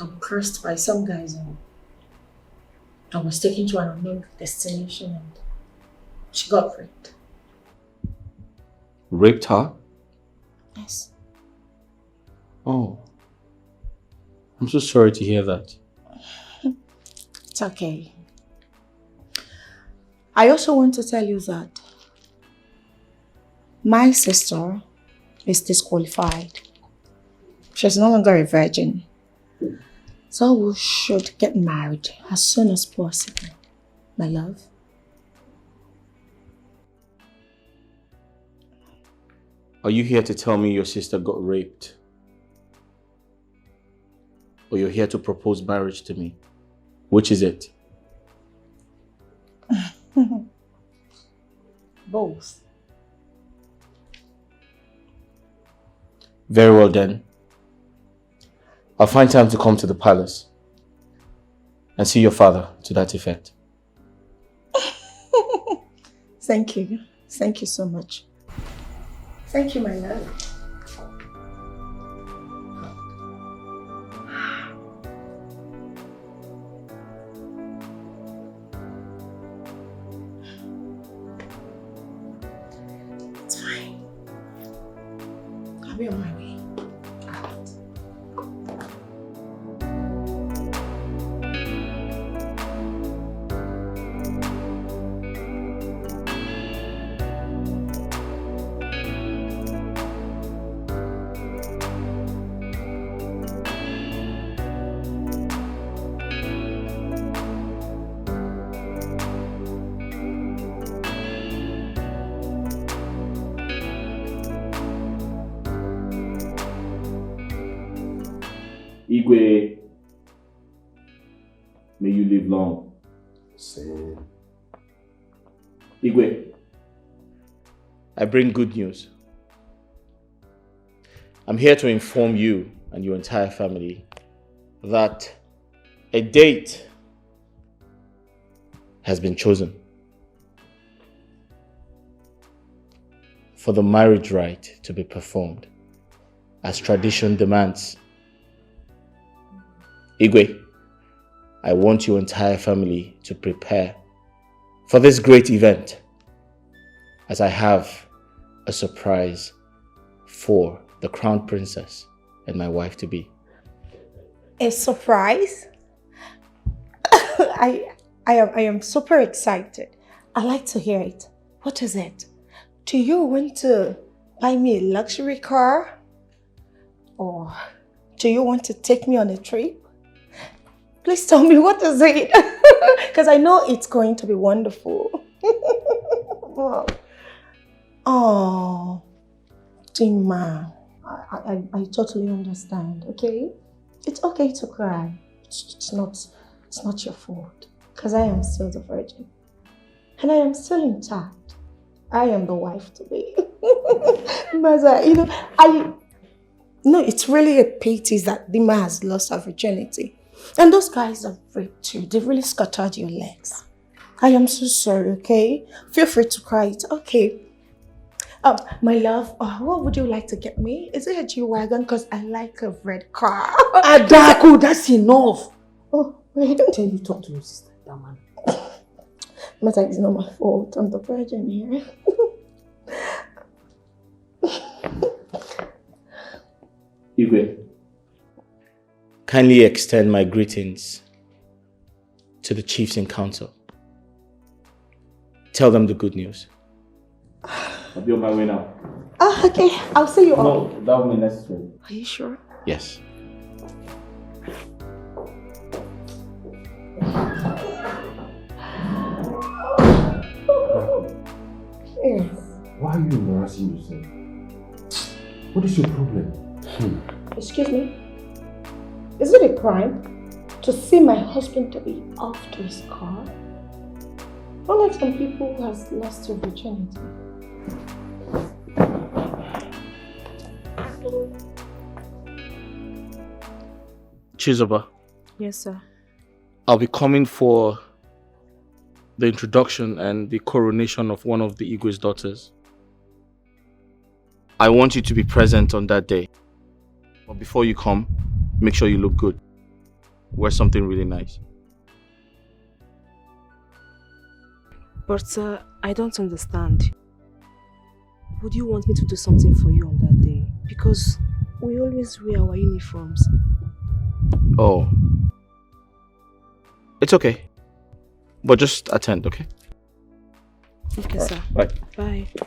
oppressed by some guys and was taken to an unknown destination, and she got raped. Raped her? Yes. Oh. I'm so sorry to hear that. It's okay. I also want to tell you that my sister is disqualified. She's no longer a virgin. So we should get married as soon as possible, my love. Are you here to tell me your sister got raped? Or you're here to propose marriage to me? Which is it? Both. Very well then. I'll find time to come to the palace and see your father to that effect. Thank you. Thank you so much. Thank you, my love. It's fine. I'll be on my way. Igwe, may you live long. Say. Igwe, I bring good news. I'm here to inform you and your entire family that a date has been chosen for the marriage rite to be performed as tradition demands. Igwe, I want your entire family to prepare for this great event, as I have a surprise for the crown princess and my wife-to-be. A surprise? I am super excited. I like to hear it. What is it? Do you want to buy me a luxury car? Or do you want to take me on a trip? Please tell me, what is it? Because I know it's going to be wonderful. Oh, Dima, I totally understand, okay? It's okay to cry. It's not your fault. Because I am still the virgin. And I am still intact. I am the wife to be. But, no, it's really a pity that Dima has lost her virginity. And those guys have raped you. They've really scattered your legs. I am so sorry, okay? Feel free to cry. It's okay. My love, what would you like to get me? Is it a G-Wagon? Because I like a red car. Adaku, that's enough. Oh, wait. Don't tell you talk to your sister, that man. But it's not my fault. I'm the virgin here. Igwe, kindly extend my greetings to the chiefs in council. Tell them the good news. I'll be on my way now. Ah, okay. I'll see you all. No, that will be necessary. Are you sure? Yes. Yes. Why are you embarrassing yourself? What is your problem? Excuse me? Is it a crime to see my husband to be off to his car? Unlike some people who has lost their virginity. Chizoba, Yes, sir. I'll be coming for the introduction and the coronation of one of the Igwe's daughters. I want you to be present on that day. But before you come, make sure you look good. Wear something really nice. But sir, I don't understand. Would you want me to do something for you on that day? Because we always wear our uniforms. Oh. It's okay. But just attend, okay? Okay, All sir. right, bye. Bye.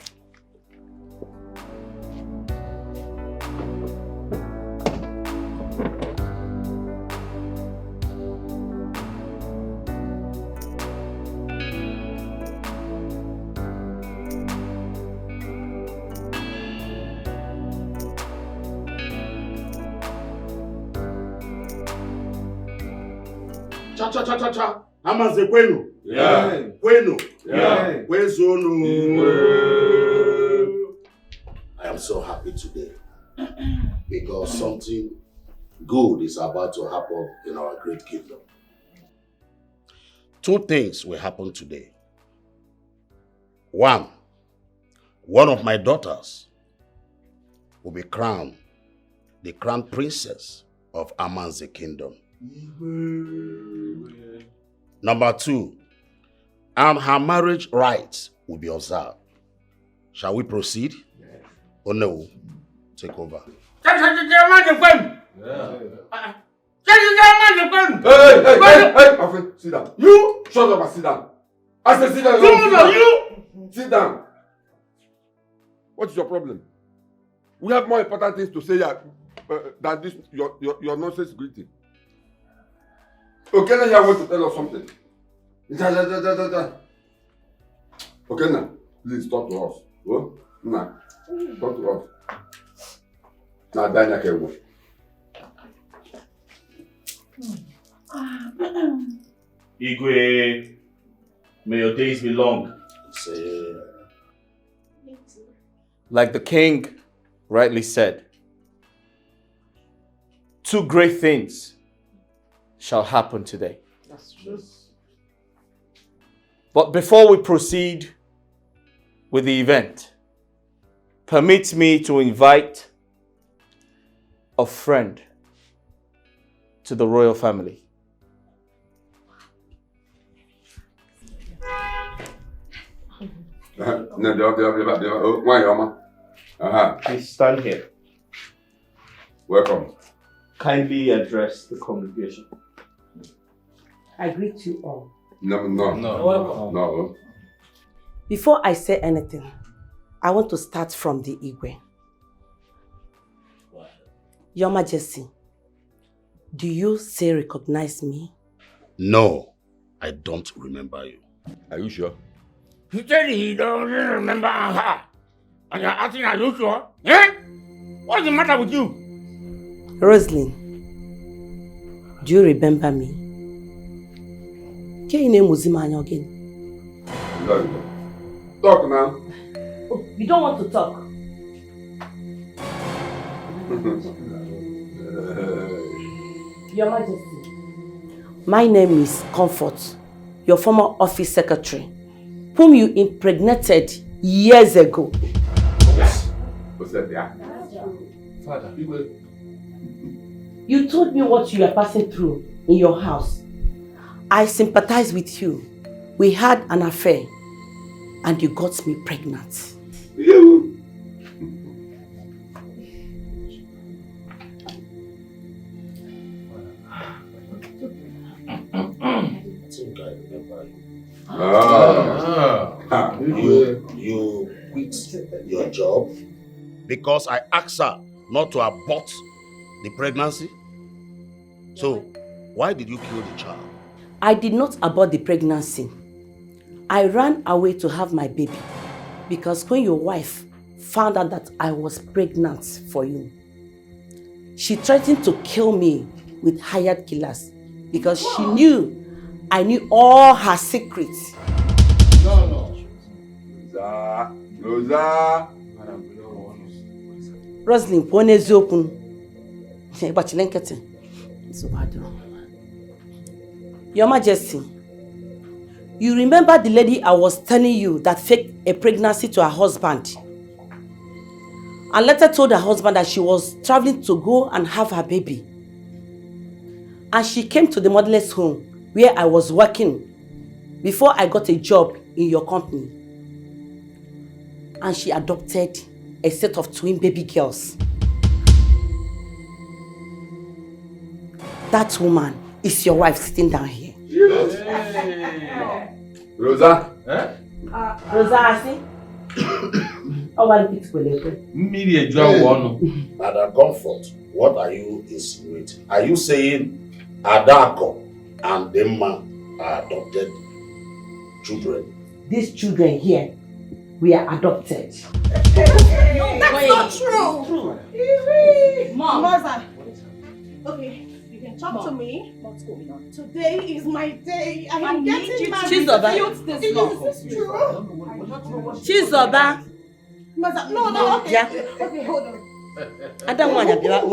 Cha. Amaze kwenu. Yeah. Kwenu. Yeah. Kwezonu. I am so happy today because something good is about to happen in our great kingdom. Two things will happen today. One of my daughters will be crowned the crown princess of Amanze kingdom. Number two, and her marriage rights will be observed. Shall we proceed? Or no? Take over. Hey, my friend, sit down. You shut up and sit down. I said sit down. Sit down. What is your problem? We have more important things to say than this your nonsense greeting. Okay, now you want to tell us something. Okay, now please talk to us. Oh, nah, talk to us. Now, Daniel can go. Igwe, may your days be long. Like the king rightly said, two great things shall happen today. That's true. But before we proceed with the event, permit me to invite a friend to the royal family. Please stand here. Welcome. Kindly address the congregation. I greet you all. No. Before I say anything, I want to start from the Igwe. Your Majesty, do you still recognize me? No, I don't remember you. Are you sure? He said he doesn't remember her. And you're asking, are you sure? Eh? What's the matter with you? Rosalind, do you remember me? Can you name Muzimanya again? Talk now. Oh, you don't want to talk. Your Majesty, my name is Comfort, your former office secretary, whom you impregnated years ago. What's that there? Father, you told me what you are passing through in your house. I sympathize with you. We had an affair and you got me pregnant. You. I think I remember you. You You quit your job? Because I asked her not to abort the pregnancy? So, why did you kill the child? I did not abort the pregnancy. I ran away to have my baby because when your wife found out that I was pregnant for you, she threatened to kill me with hired killers because she knew I knew all her secrets. No. Rosa. Rosalind, pon eziokwu. Your Majesty, you remember the lady I was telling you that faked a pregnancy to her husband and later told her husband that she was traveling to go and have her baby. And she came to the motherless home where I was working before I got a job in your company. And she adopted a set of twin baby girls. That woman is your wife sitting down here. Rosa. Rosa, I see. Madam Comfort, what are you insinuating? Are you saying Adako and Demma are adopted children? These children here, we are adopted. That's not true. Mom. Mother. Okay, you can talk to me. What's going on? Today is my day. I am getting married. Chizoba. Is this true? Chizoba. Mother, no, okay. Yeah. Okay, hold on. I don't want to be like,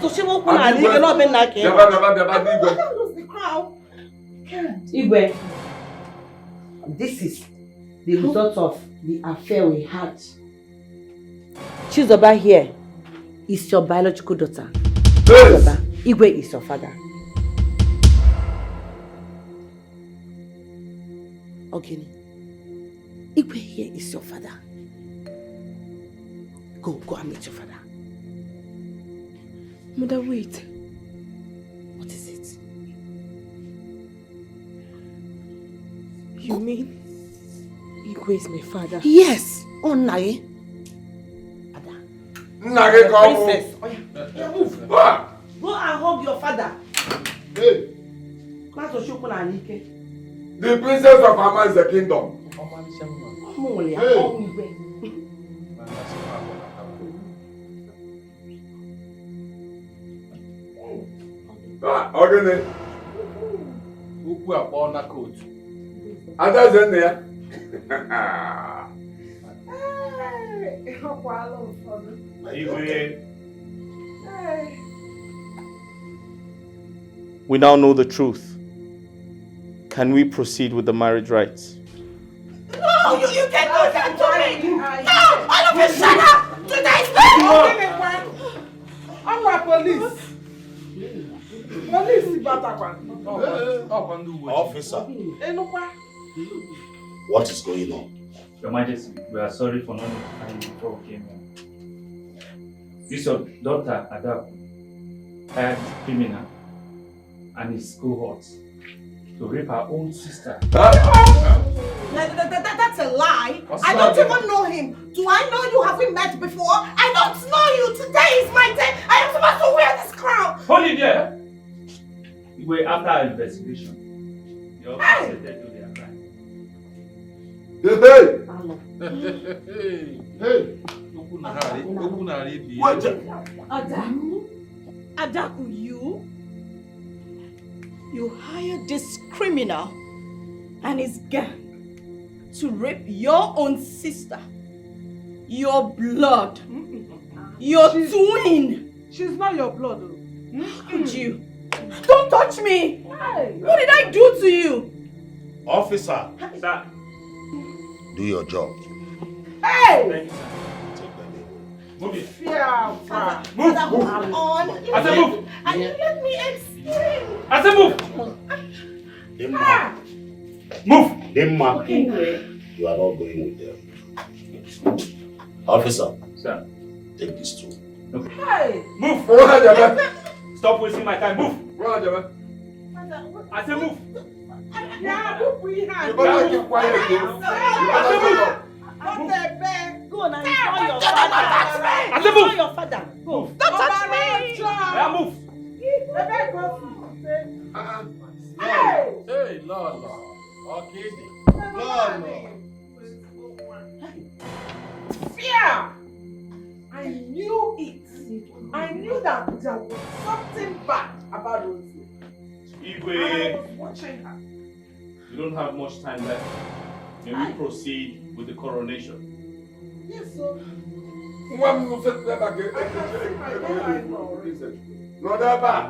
So she won't come and leave not been like lose the crown. Igwe, this is the result of the affair we had. Chizoba here is your biological daughter. Chizoba, Igwe is your father. Okay. Igwe here is your father. Go and meet your father. Mother, wait. What is it? You mean Igwe is my father? Yes. Oh, Nage. Nage, come. Princess. Go and hug your father. Hey. The princess of Amma is the kingdom. Hey. Ogene. Ukwu akpọ na coat. Ada zenne ya. We now know the truth. Can we proceed with the marriage rites? No, you cannot do it. No, all of you shut up. Today's I'm a police. Police Officer, what is going on? Your Majesty, we are sorry for not notifying you before we came here. This your daughter, Adaku, hired this criminal and his cohorts to rape her own sister. That's a lie. I don't even know him. Do I know you? Have we met before? I don't know you. Today is my day. I am supposed to wear this crown. Hold it there. We after our investigation. The officer said to their crime. Adaku, you hired this criminal and his gang to rape your own sister, your blood, your twin. She's not your blood. How could you? Don't touch me! What did I do to you? Officer, sir, do your job. Hey! Thank you, sir. Move it. Yeah, move. Hold on. I said move. And let me explain. I said move. Demma. Move. Demma. You are not going with them. Officer, sir, take these two. Okay. Hey! Move. Stop wasting my time. Move. I said move. Yeah, we have. You better keep quiet, I Go now, enjoy your father. Enjoy your father. Go. Don't touch me! Yeah, move. Hey, Lord. Okay. Lord. Fear! I knew it. I knew that there was something bad about Rosie. Igwe, I was watching her. you don't have much time left. May we proceed with the coronation? Yes, sir. No, never.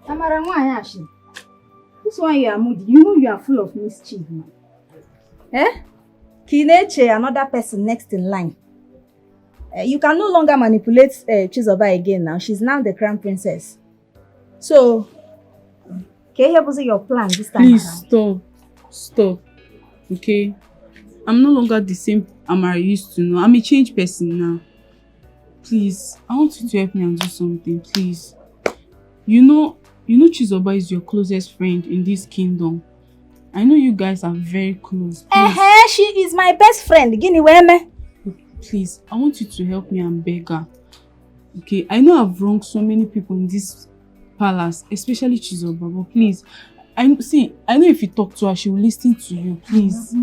Amara Nwayashi, this one you are moody. You know you are full of mischief, man. Eh? Kineche, another person next in line. You can no longer manipulate Chizoba again now. She's now the crown princess. So, can you help us with your plan this time? Please stop. Okay? I'm no longer the same Amara used to know. I'm a changed person now. Please, I want you to help me and do something, please. You know Chizoba is your closest friend in this kingdom. I know you guys are very close. She is my best friend. Guinea Weme. Please, I want you to help me and beg her. Okay, I know I've wronged so many people in this palace, especially Chizoba, but please, I know if you talk to her, she will listen to you. Please.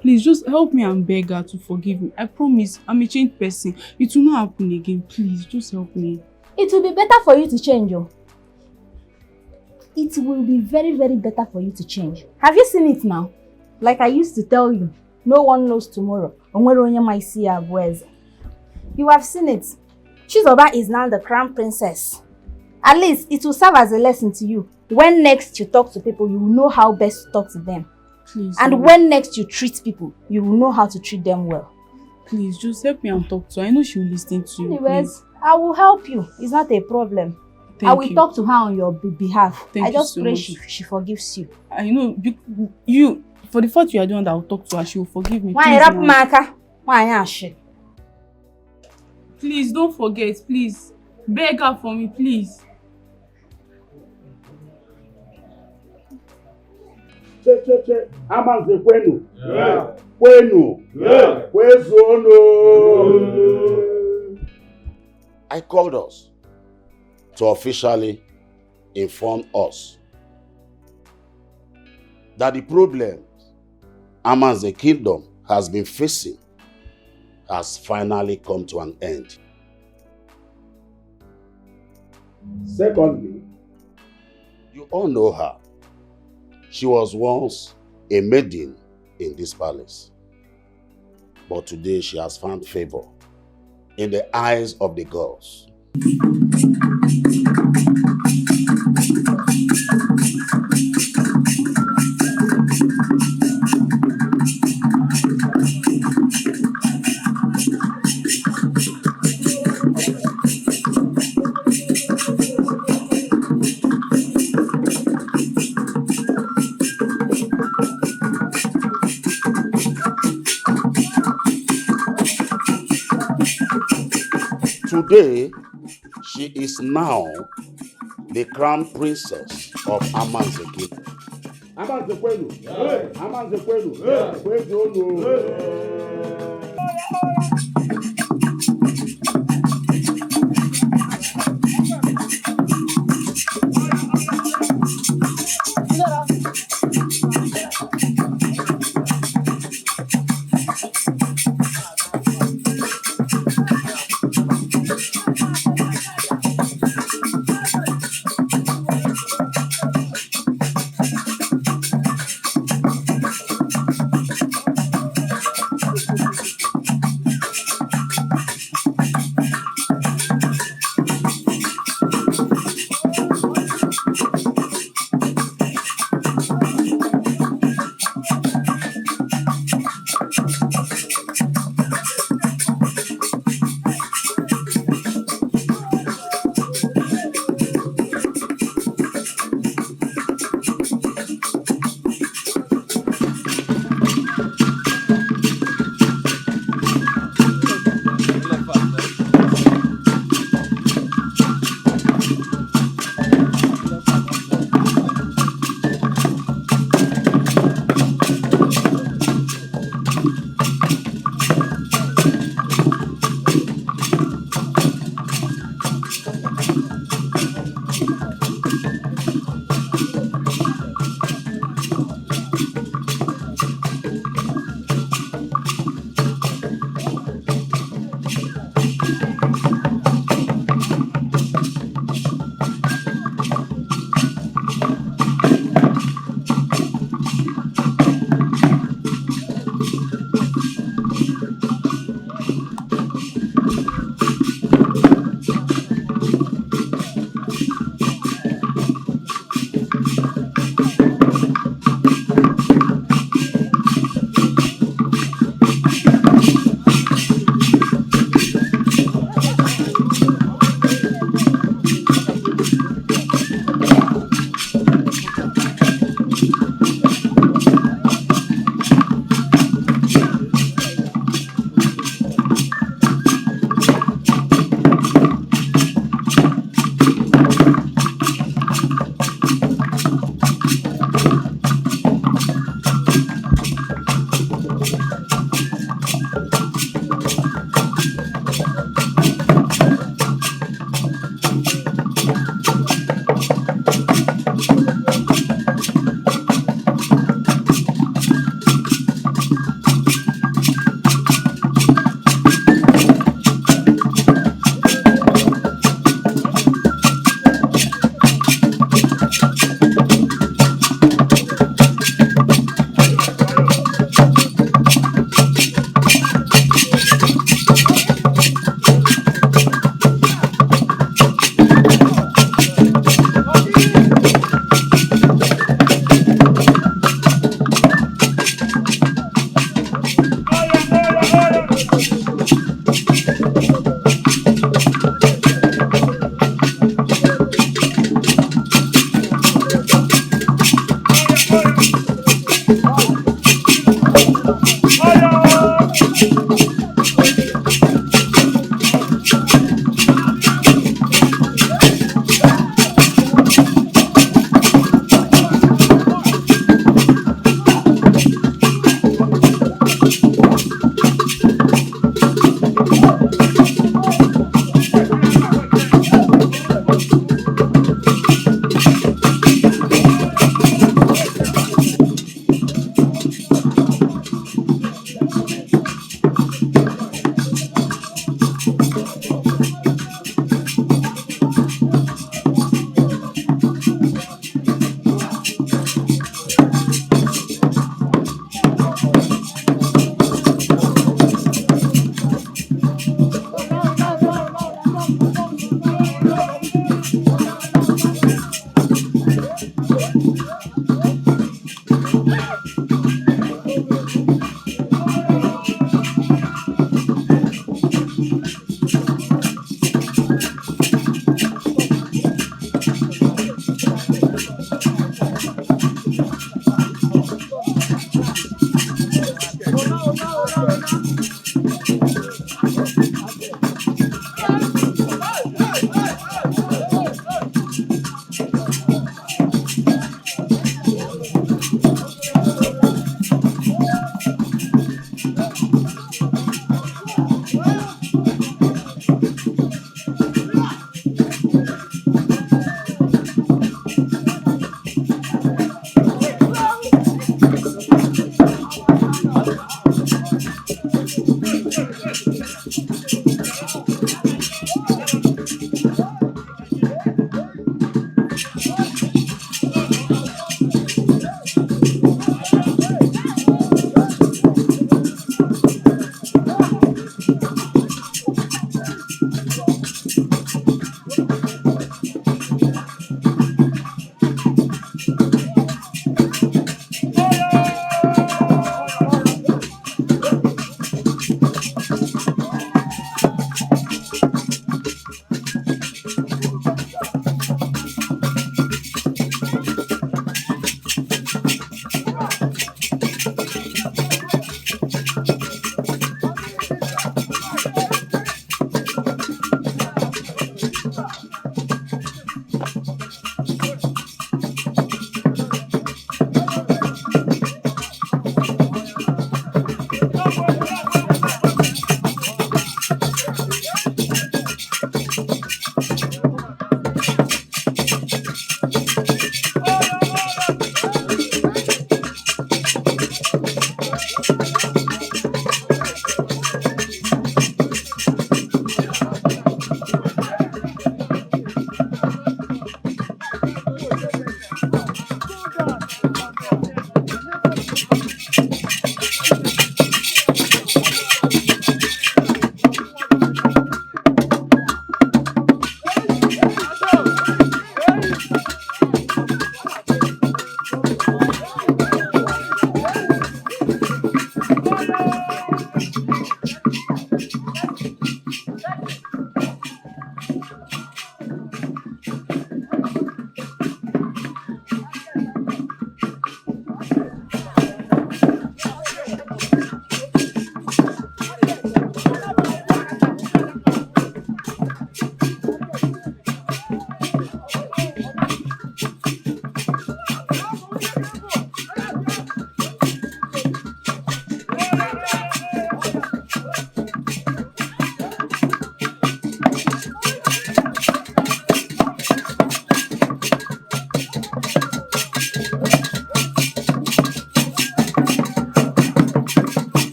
Please, just help me and beg her to forgive me. I promise, I'm a changed person. It will not happen again. Please, just help me. It will be better for you to change, oh. It will be very, very better for you to change. Have you seen it now? Like I used to tell you, no one knows tomorrow. You have seen it. Chizoba is now the crown princess. At least it will serve as a lesson to you. When next you talk to people, you will know how best to talk to them. Please. And when next you treat people, you will know how to treat them well. Please, just help me and talk to her. I know she will listen to you. Anyways, I will help you. It's not a problem. I will talk to her on your behalf. I just pray she forgives you. I know you for the fact you are the one that will talk to her, she will forgive me. Please don't forget, please. Beg her for me, please. Che. Amanze kwenu. Yeah. Kwenu. Yeah. Kwezono. I called us to officially inform us that the problem Amanze Kingdom has been facing has finally come to an end. Secondly, you all know her. She was once a maiden in this palace, but today she has found favor in the eyes of the gods. Today, she is now the crown princess of Amanze Kingdom. Amanze kwenu. Amanze kwenu. Kwezono.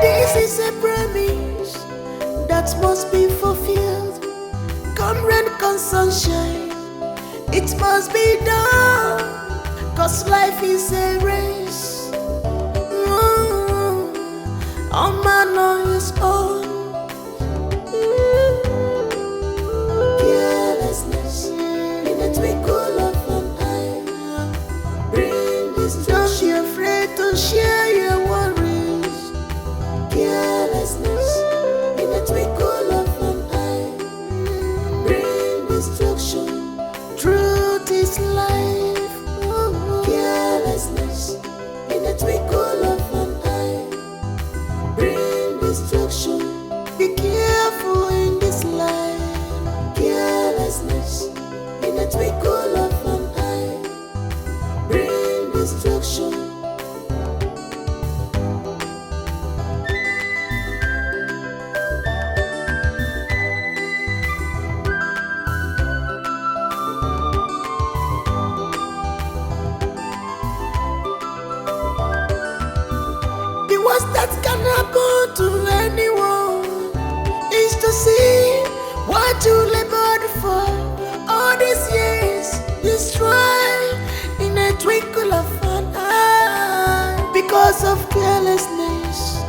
This is a promise that must be fulfilled. Come rain, come sunshine, it must be done. Cause life is a race. All man on his own. Carelessness in a twinkle of an eye. Bring this. Don't be afraid to share your worries. Carelessness in a twinkle of an eye. Bring destruction. Truth is life. Carelessness in a twinkle of an eye. Bring destruction. Be careful in this life. Carelessness in a twinkle of an eye. Bring destruction. The worst that can happen to anyone is to see what you labored for all these years destroyed in a twinkle of an eye because of carelessness.